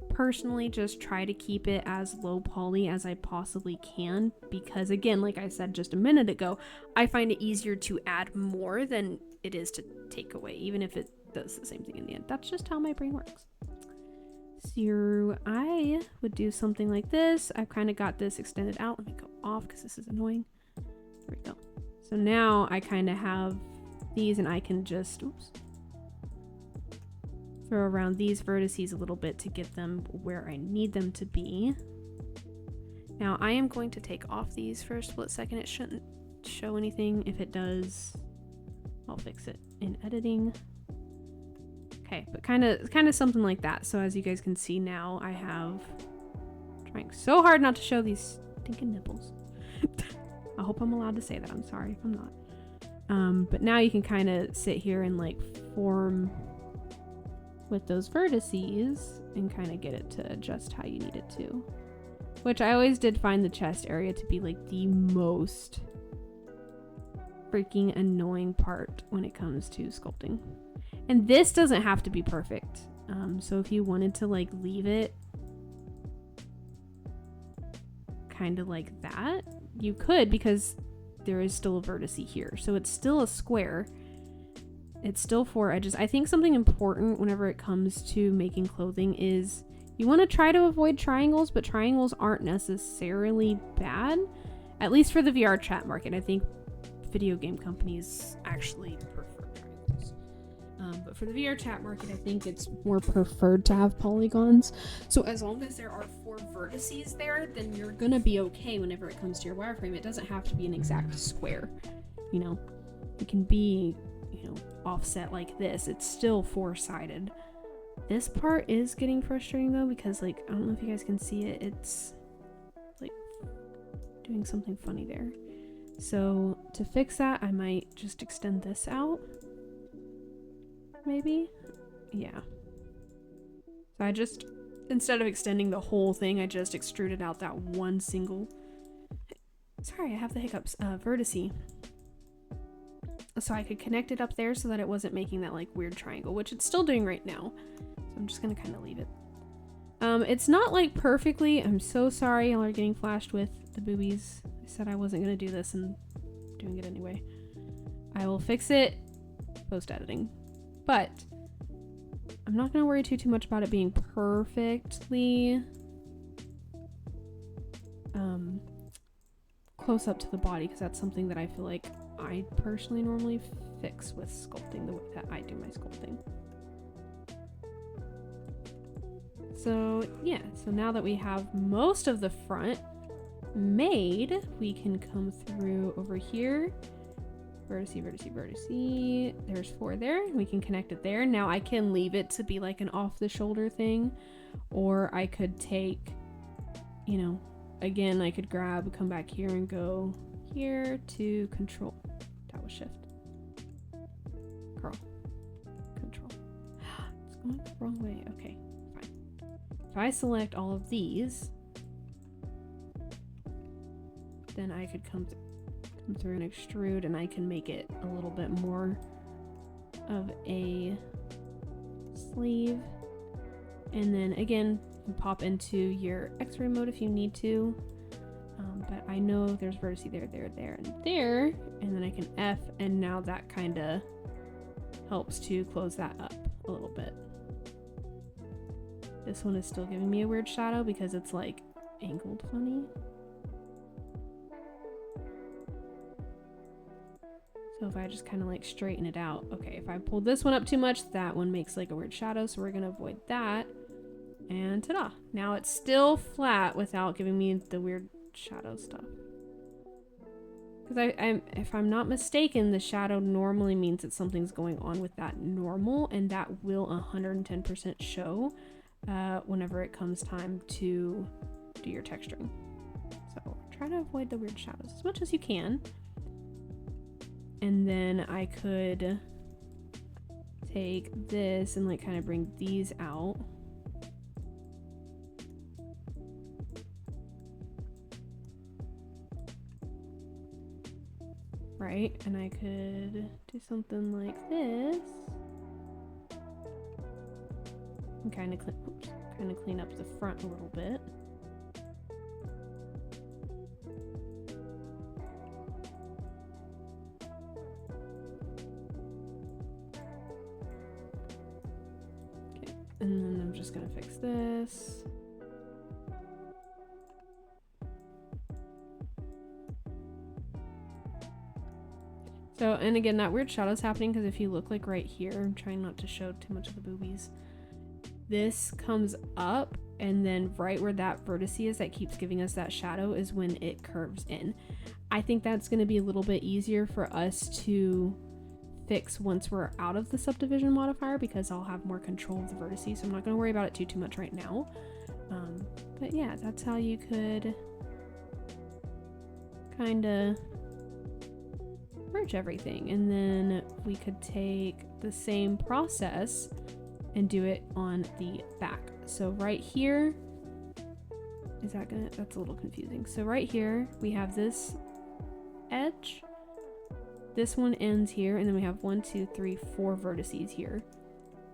personally just try to keep it as low poly as I possibly can, because again, like I said just a minute ago, I find it easier to add more than it is to take away, even if it does the same thing in the end. That's just how my brain works. So I would do something like this. I've kind of got this extended out. Let me go off because this is annoying. There we go. So now I kind of have these, and I can just throw around these vertices a little bit to get them where I need them to be. Now I am going to take off these for a split second. It shouldn't show anything. If it does, I'll fix it in editing. Okay, but kind of something like that. So as you guys can see now, I have, trying so hard not to show these stinking nipples. I hope I'm allowed to say that. I'm sorry if I'm not. But now you can kind of sit here and like form with those vertices and kind of get it to adjust how you need it to. Which I always did find the chest area to be like the most freaking annoying part when it comes to sculpting. And this doesn't have to be perfect. So if you wanted to like leave it kind of like that, you could, because there is still a vertex here. So it's still a square. It's still 4 edges. I think something important whenever it comes to making clothing is you want to try to avoid triangles, but triangles aren't necessarily bad, at least for the VR chat market. I think video game companies actually prefer triangles. But for the VR chat market, I think it's more preferred to have polygons. So as long as there are 4 vertices there, then you're gonna be okay whenever it comes to your wireframe. It doesn't have to be an exact square, you know. It can be, you know, offset like this. It's still 4-sided. This part is getting frustrating though, because like, I don't know if you guys can see it. It's like doing something funny there. So to fix that, I might just extend this out. Maybe? Yeah. So I just instead of extending the whole thing, I just extruded out that one single, sorry, I have the hiccups, vertice. So I could connect it up there so that it wasn't making that like weird triangle, which it's still doing right now. So I'm just gonna kind of leave it. It's not like perfectly, I'm so sorry y'all are getting flashed with the boobies. I said I wasn't gonna do this and doing it anyway. I will fix it post-editing, but I'm not gonna worry too much about it being perfectly close up to the body, because that's something that I feel like I personally normally fix with sculpting the way that I do my sculpting. So yeah, so now that we have most of the front made, we can come through over here. Vertice, vertice, vertice. There's 4 there. We can connect it there. Now I can leave it to be like an off the shoulder thing, or I could take, you know, again, I could grab, come back here and go here to control. That was shift. Curl. Control. It's going the wrong way. Okay, fine. If I select all of these, then I could come through and extrude, and I can make it a little bit more of a sleeve. And then again, you pop into your X-ray mode if you need to. But I know there's vertice there, there, there, and there, and then I can F, and now that kind of helps to close that up a little bit. This one is still giving me a weird shadow because it's like angled funny. So if I just kind of like straighten it out, okay, if I pull this one up too much, that one makes like a weird shadow, so we're gonna avoid that. And ta-da! Now it's still flat without giving me the weird shadow stuff. Because if I'm not mistaken, the shadow normally means that something's going on with that normal, and that will 110% show whenever it comes time to do your texturing. So try to avoid the weird shadows as much as you can. And then I could take this and like kind of bring these out. Right, and I could do something like this and kind of clean up the front a little bit. Okay, and then I'm just gonna fix this. So, and again, that weird shadow's happening because if you look like right here, I'm trying not to show too much of the boobies. This comes up, and then right where that vertice is that keeps giving us that shadow is when it curves in. I think that's going to be a little bit easier for us to fix once we're out of the subdivision modifier, because I'll have more control of the vertices, so I'm not going to worry about it too much right now. But yeah, that's how you could kind of merge everything. And then we could take the same process and do it on the back. So right here, that's a little confusing. So right here we have this edge, this one ends here, and then we have 1, 2, 3, 4 vertices here.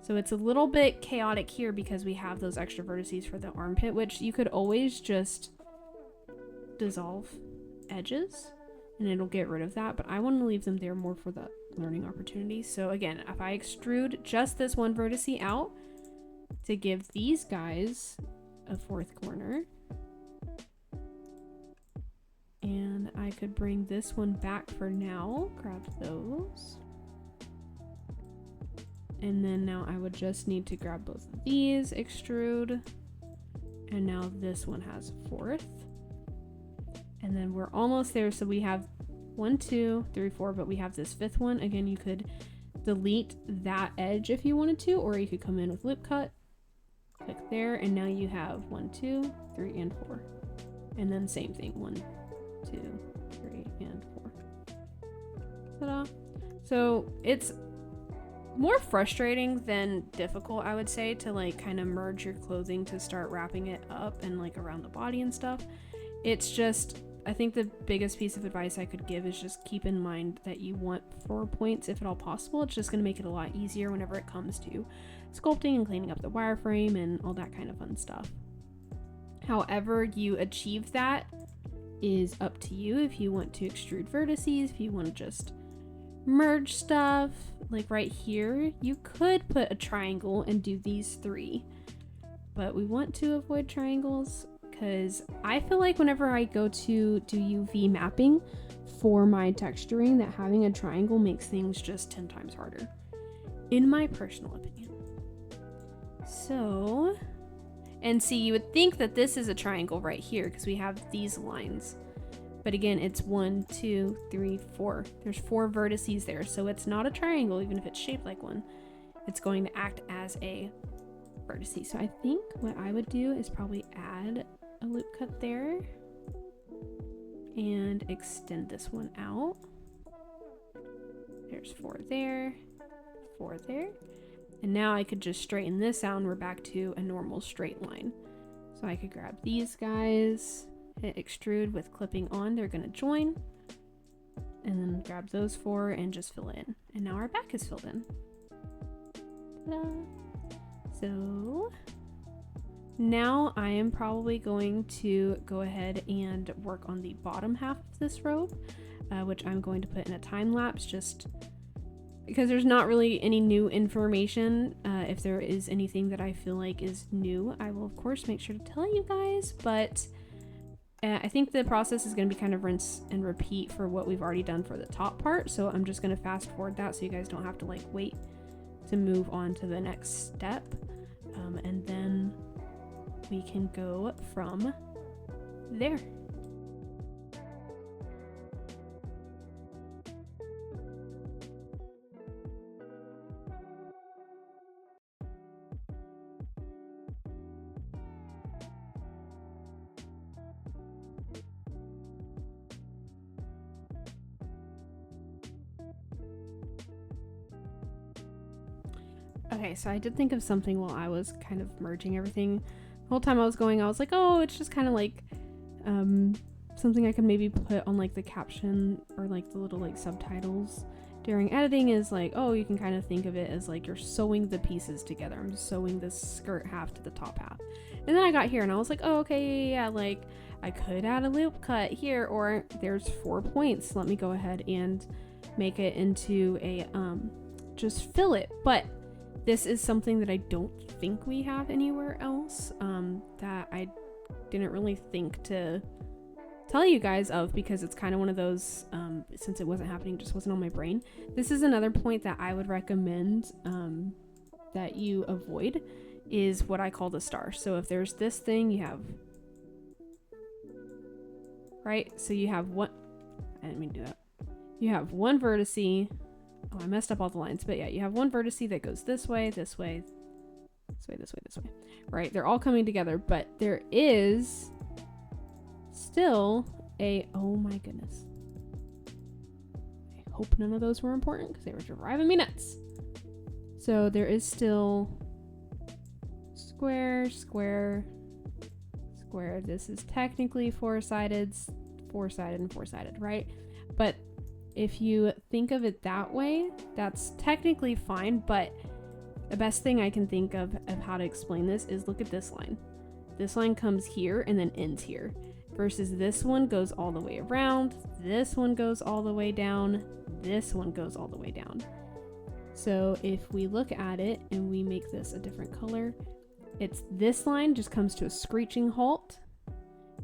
So it's a little bit chaotic here because we have those extra vertices for the armpit, which you could always just dissolve edges and it'll get rid of that, but I want to leave them there more for the learning opportunity. So again, if I extrude just this one vertice out to give these guys a 4th corner, and I could bring this one back for now, grab those, and then now I would just need to grab both of these, extrude, and now this one has 4th. And then we're almost there. So we have 1, 2, 3, 4, but we have this 5th one. Again, you could delete that edge if you wanted to, or you could come in with loop cut, click there, and now you have 1, 2, 3, and 4. And then same thing, 1, 2, 3, and 4. Ta-da! So it's more frustrating than difficult, I would say, to like kind of merge your clothing to start wrapping it up and like around the body and stuff. It's just, I think the biggest piece of advice I could give is just keep in mind that you want 4 points if at all possible. It's just going to make it a lot easier whenever it comes to sculpting and cleaning up the wireframe and all that kind of fun stuff. However you achieve that is up to you. If you want to extrude vertices, if you want to just merge stuff, like right here, you could put a triangle and do these 3. But we want to avoid triangles because I feel like whenever I go to do UV mapping for my texturing, that having a triangle makes things just 10 times harder, in my personal opinion. So, and see, you would think that this is a triangle right here because we have these lines. But again, it's 1, 2, 3, 4. There's 4 vertices there, so it's not a triangle, even if it's shaped like one. It's going to act as a vertice. So I think what I would do is probably add a loop cut there and extend this one out. There's 4 there, 4 there. And now I could just straighten this out and we're back to a normal straight line. So I could grab these guys, hit extrude with clipping on, they're gonna join, and then grab those 4 and just fill it in. And now our back is filled in. Ta-da. So now I am probably going to go ahead and work on the bottom half of this robe, which I'm going to put in a time lapse just because there's not really any new information. If there is anything that I feel like is new, I will of course make sure to tell you guys, but I think the process is going to be kind of rinse and repeat for what we've already done for the top part, so I'm just going to fast forward that so you guys don't have to like wait to move on to the next step, and then we can go from there. Okay, so I did think of something while I was kind of merging everything. The whole time I was going, I was like, oh, it's just kind of like something I could maybe put on like the caption or like the little like subtitles during editing is like, oh, you can kind of think of it as like you're sewing the pieces together. I'm sewing this skirt half to the top half. And then I got here and I was like, oh, okay, yeah, like I could add a loop cut here, or there's 4 points. Let me go ahead and make it into a just fill it. But this is something that I don't think we have anywhere else, that I didn't really think to tell you guys of, because it's kind of one of those, since it wasn't happening, just wasn't on my brain. This is another point that I would recommend that you avoid, is what I call the star. So if there's this thing, you have, right? So you have one, I didn't mean to do that. You have one vertice. Oh, I messed up all the lines, but yeah, you have one vertice that goes this way, this way, this way, this way, this way, right? They're all coming together, but there is still a, oh my goodness. I hope none of those were important because they were driving me nuts. So there is still square, square, square. This is technically four-sided, four-sided, and four-sided, right? But if you think of it that way, that's technically fine, but the best thing I can think of how to explain this is look at this line. This line comes here and then ends here, versus this one goes all the way around, this one goes all the way down, this one goes all the way down. So if we look at it and we make this a different color, it's this line just comes to a screeching halt,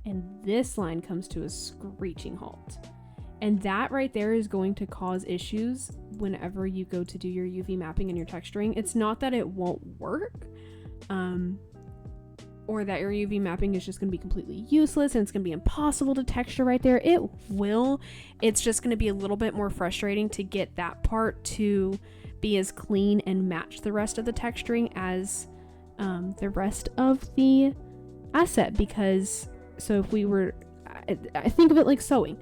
and this line comes to a screeching halt. And that right there is going to cause issues whenever you go to do your UV mapping and your texturing. It's not that it won't work, or that your UV mapping is just going to be completely useless and it's going to be impossible to texture right there. It will. It's just going to be a little bit more frustrating to get that part to be as clean and match the rest of the texturing as the rest of the asset. Because, so if we were, I think of it like sewing.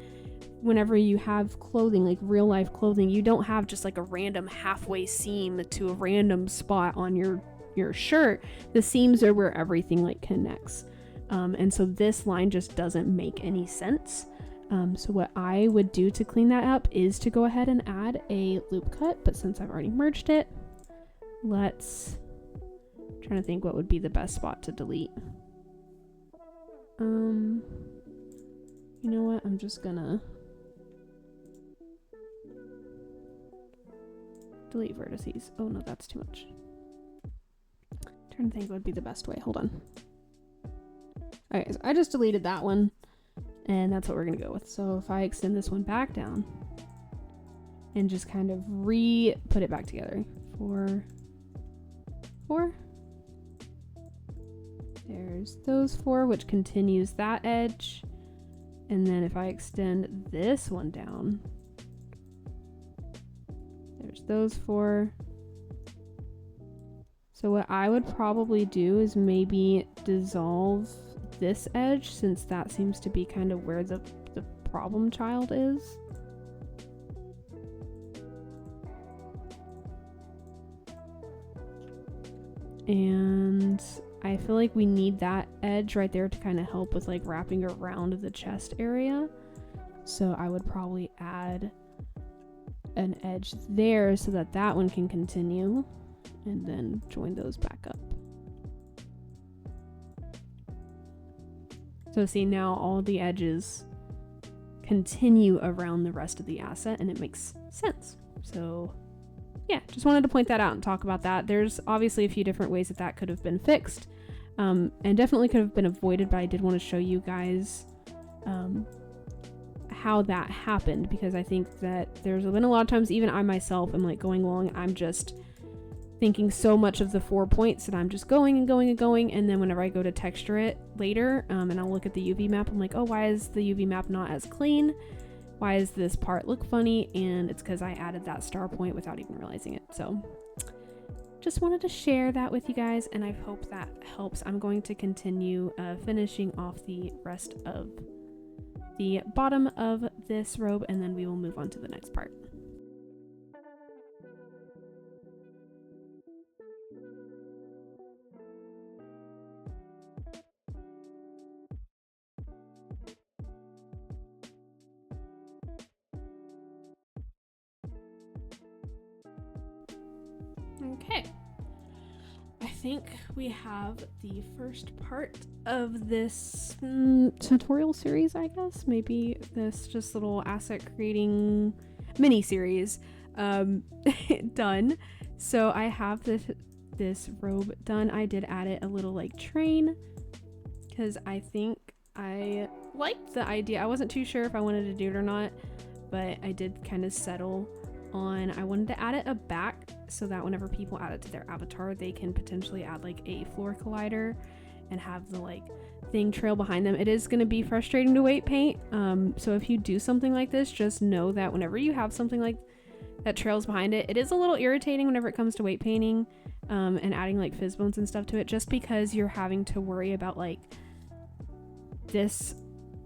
whenever you have clothing, like real life clothing, you don't have just like a random halfway seam to a random spot on your shirt. The seams are where everything like connects. And so this line just doesn't make any sense. So what I would do to clean that up is to go ahead and add a loop cut, but since I've already merged it, trying to think what would be the best spot to delete. You know what? I'm just gonna delete vertices. Oh no, that's too much. Trying to think what would be the best way. Hold on. Okay, so I just deleted that one, and that's what we're gonna go with. So if I extend this one back down and just kind of put it back together. 4. There's those 4, which continues that edge. And then if I extend this one down, there's those 4. So what I would probably do is maybe dissolve this edge, since that seems to be kind of where the problem child is. And I feel like we need that edge right there to kind of help with like wrapping around the chest area. So I would probably add an edge there so that that one can continue, and then join those back up. So see, now all the edges continue around the rest of the asset, and it makes sense. So yeah, just wanted to point that out and talk about that. There's obviously a few different ways that could have been fixed, and definitely could have been avoided, but I did want to show you guys how that happened, because I think that there's been a lot of times, even I myself am like going along, I'm just thinking so much of the 4 points that I'm just going and going and going, and then whenever I go to texture it later, and I'll look at the UV map, I'm like, oh, why is the UV map not as clean? Why does this part look funny? And it's because I added that star point without even realizing it. So just wanted to share that with you guys, and I hope that helps. I'm going to continue finishing off the rest of the bottom of this robe, and then we will move on to the next part. Okay, I think we have the first part of this tutorial series, I guess. Maybe this just little asset creating mini series done. So I have this robe done. I did add it a little like train because I think I liked the idea. I wasn't too sure if I wanted to do it or not, but I did kind of settle on I wanted to add it a back so that whenever people add it to their avatar, they can potentially add like a floor collider and have the like thing trail behind them. It is going to be frustrating to weight paint, so if you do something like this, just know that whenever you have something like that trails behind it, it is a little irritating whenever it comes to weight painting and adding like fizz bones and stuff to it, just because you're having to worry about like this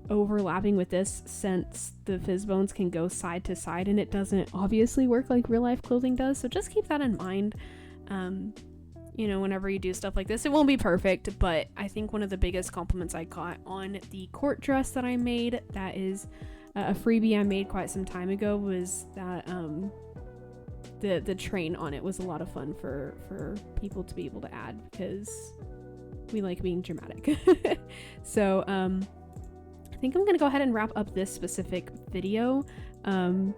overlapping with this, since the fizz bones can go side to side and it doesn't obviously work like real life clothing does. So just keep that in mind. You know, whenever you do stuff like this, it won't be perfect, but I think one of the biggest compliments I got on the court dress that I made, that is a freebie I made quite some time ago, was that the train on it was a lot of fun for people to be able to add, because we like being dramatic. So I think I'm gonna go ahead and wrap up this specific video. I'm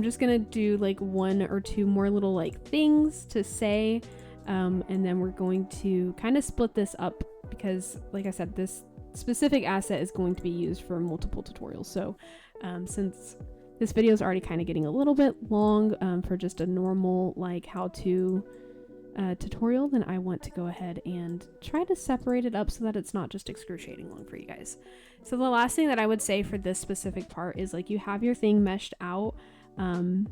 just gonna do like 1 or 2 more little like things to say, and then we're going to kind of split this up, because like I said, this specific asset is going to be used for multiple tutorials. So since this video is already kind of getting a little bit long for just a normal like how to tutorial, then I want to go ahead and try to separate it up so that it's not just excruciating long for you guys. So the last thing that I would say for this specific part is like you have your thing meshed out, and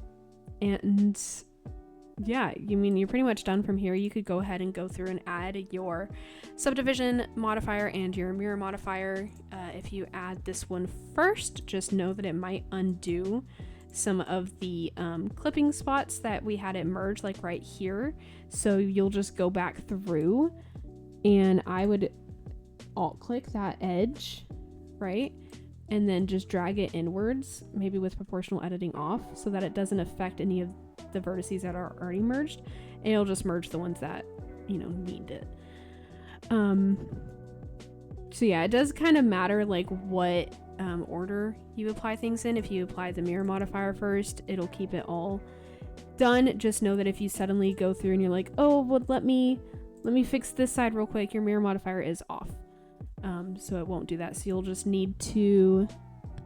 yeah, you mean you're pretty much done from here. You could go ahead and go through and add your subdivision modifier and your mirror modifier. If you add this one first, just know that it might undo some of the clipping spots that we had it merged, like right here. So you'll just go back through, and I would alt click that edge, right? And then just drag it inwards, maybe with proportional editing off, so that it doesn't affect any of the vertices that are already merged, and it'll just merge the ones that, you know, need it. So yeah, it does kind of matter like what order you apply things in. If you apply the mirror modifier first, it'll keep it all done. Just know that if you suddenly go through and you're like, oh, well, let me fix this side real quick, your mirror modifier is off. So it won't do that. So you'll just need to,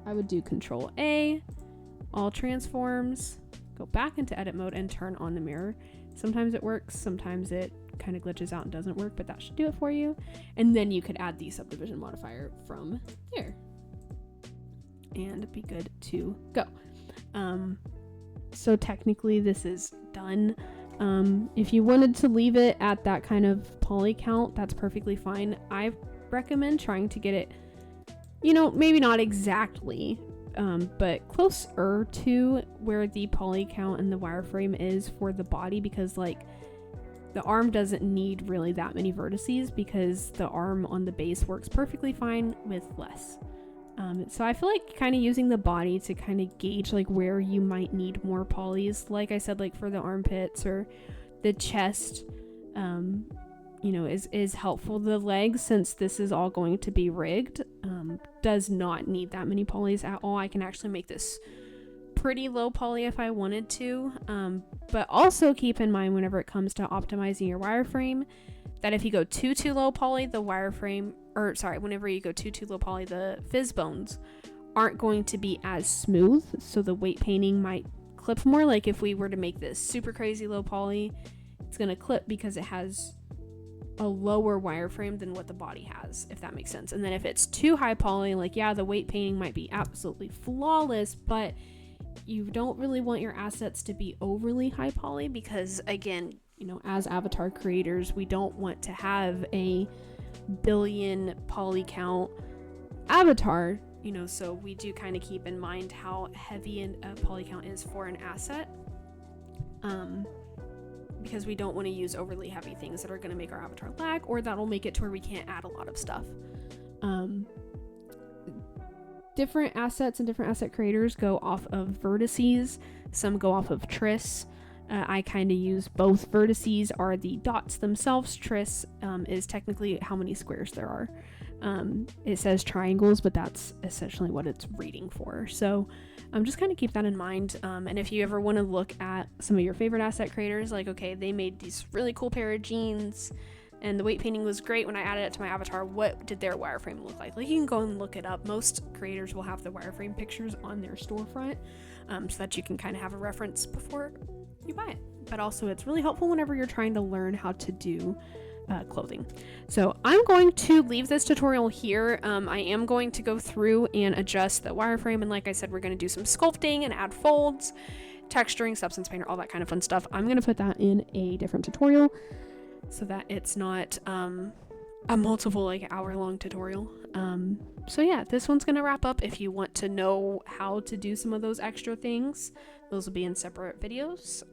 I would do Control A, all transforms, go back into edit mode and turn on the mirror. Sometimes it works, sometimes it kind of glitches out and doesn't work, but that should do it for you. And then you could add the subdivision modifier from here and be good to go. So technically this is done. If you wanted to leave it at that kind of poly count, that's perfectly fine. I recommend trying to get it, you know, maybe not exactly, but closer to where the poly count and the wireframe is for the body, because like the arm doesn't need really that many vertices, because the arm on the base works perfectly fine with less. So I feel like kind of using the body to kind of gauge like where you might need more polys, like I said, like for the armpits or the chest, you know, is helpful. The legs, since this is all going to be rigged, does not need that many polys at all. I can actually make this pretty low poly if I wanted to, but also keep in mind whenever it comes to optimizing your wireframe that if you go too low poly, the wireframe, or sorry, whenever you go too low poly, the fizz bones aren't going to be as smooth, so the weight painting might clip more. Like if we were to make this super crazy low poly, it's going to clip because it has a lower wireframe than what the body has, if that makes sense. And then if it's too high poly, like yeah, the weight painting might be absolutely flawless, but you don't really want your assets to be overly high poly, because again, you know, as avatar creators, we don't want to have a billion poly count avatar, you know, so we do kind of keep in mind how heavy a poly count is for an asset, because we don't want to use overly heavy things that are going to make our avatar lag, or that'll make it to where we can't add a lot of stuff. Different assets and different asset creators go off of vertices. Some go off of tris. I kind of use both. Vertices are the dots themselves. Tris is technically how many squares there are. It says triangles, but that's essentially what it's reading for. So just kind of keep that in mind. And if you ever want to look at some of your favorite asset creators, like, okay, they made these really cool pair of jeans and the weight painting was great when I added it to my avatar, what did their wireframe look like? Like, you can go and look it up. Most creators will have the wireframe pictures on their storefront, so that you can kind of have a reference before you buy it. But also it's really helpful whenever you're trying to learn how to do clothing. So I'm going to leave this tutorial here. I am going to go through and adjust the wireframe, and like I said, we're going to do some sculpting and add folds, texturing, substance painter, all that kind of fun stuff. I'm going to put that in a different tutorial so that it's not a multiple like hour-long tutorial. So yeah, this one's gonna wrap up. If you want to know how to do some of those extra things, those will be in separate videos,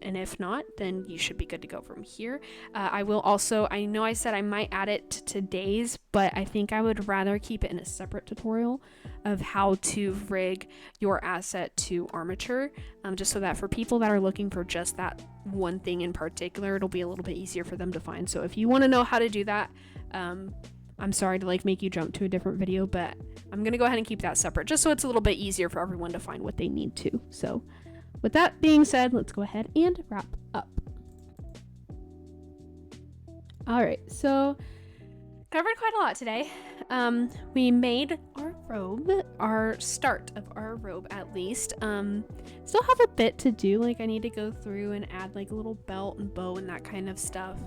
and if not, then you should be good to go from here. I will also, I know I said I might add it to today's, but I think I would rather keep it in a separate tutorial of how to rig your asset to armature, just so that for people that are looking for just that one thing in particular, it'll be a little bit easier for them to find. So if you want to know how to do that, I'm sorry to like make you jump to a different video, but I'm gonna go ahead and keep that separate just so it's a little bit easier for everyone to find what they need to. So with that being said, let's go ahead and wrap up. All right, so covered quite a lot today. We made our robe, our start of our robe at least. Still have a bit to do. Like, I need to go through and add like a little belt and bow and that kind of stuff.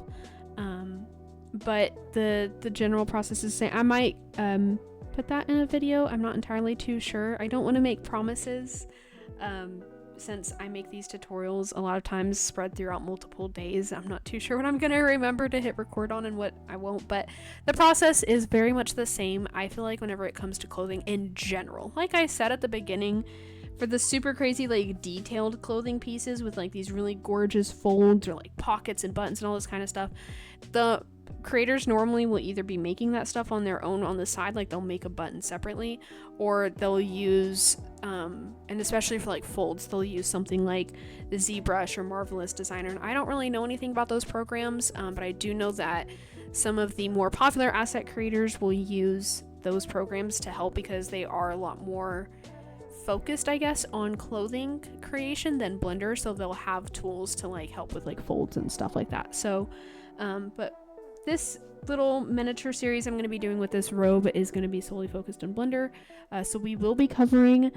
But the general process is the same. I might put that in a video. I'm not entirely too sure. I don't want to make promises. since I make these tutorials a lot of times spread throughout multiple days, I'm not too sure what I'm gonna remember to hit record on and what I won't, but the process is very much the same. I feel like whenever it comes to clothing in general, like I said at the beginning, for the super crazy like detailed clothing pieces with like these really gorgeous folds or like pockets and buttons and all this kind of stuff, the creators normally will either be making that stuff on their own on the side, like they'll make a button separately, or they'll use and especially for like folds, they'll use something like the ZBrush or Marvelous Designer. And I don't really know anything about those programs, but I do know that some of the more popular asset creators will use those programs to help because they are a lot more focused, I guess, on clothing creation than Blender, so they'll have tools to like help with like folds and stuff like that. So but this little miniature series I'm going to be doing with this robe is going to be solely focused on Blender, so we will be covering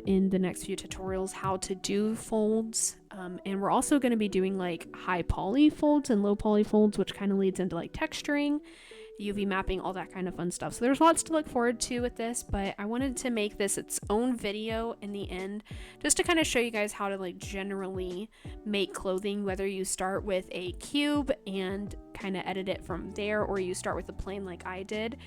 in the next few tutorials how to do folds, and we're also going to be doing like high poly folds and low poly folds, which kind of leads into like texturing, UV mapping, all that kind of fun stuff. So there's lots to look forward to with this, but I wanted to make this its own video in the end just to kind of show you guys how to like generally make clothing, whether you start with a cube and kind of edit it from there, or you start with a plane like I did.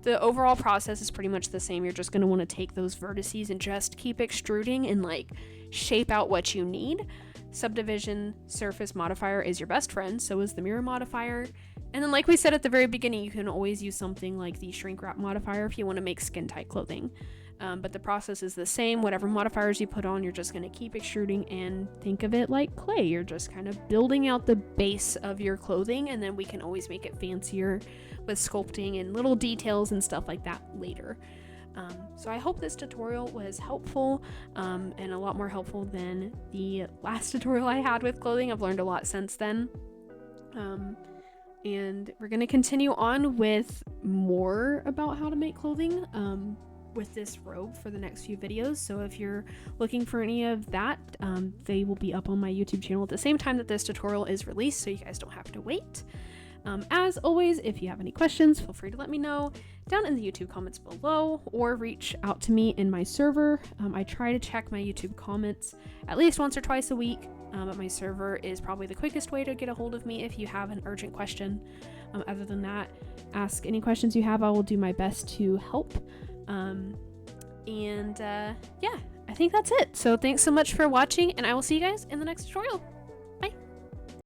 The overall process is pretty much the same. You're just going to want to take those vertices and just keep extruding and like shape out what you need. Subdivision surface modifier is your best friend, so is the mirror modifier. And then like we said at the very beginning, you can always use something like the shrink wrap modifier if you want to make skin tight clothing. But the process is the same. Whatever modifiers you put on, you're just going to keep extruding, and think of it like clay. You're just kind of building out the base of your clothing, and then we can always make it fancier with sculpting and little details and stuff like that later. So I hope this tutorial was helpful, and a lot more helpful than the last tutorial I had with clothing. I've learned a lot since then. And we're going to continue on with more about how to make clothing with this robe for the next few videos. So if you're looking for any of that, they will be up on my YouTube channel at the same time that this tutorial is released, so you guys don't have to wait. As always, if you have any questions, feel free to let me know down in the YouTube comments below, or reach out to me in my server. I try to check my YouTube comments at least once or twice a week, but my server is probably the quickest way to get a hold of me if you have an urgent question. Other than that, ask any questions you have. I will do my best to help. Yeah, I think that's it. So thanks so much for watching, and I will see you guys in the next tutorial.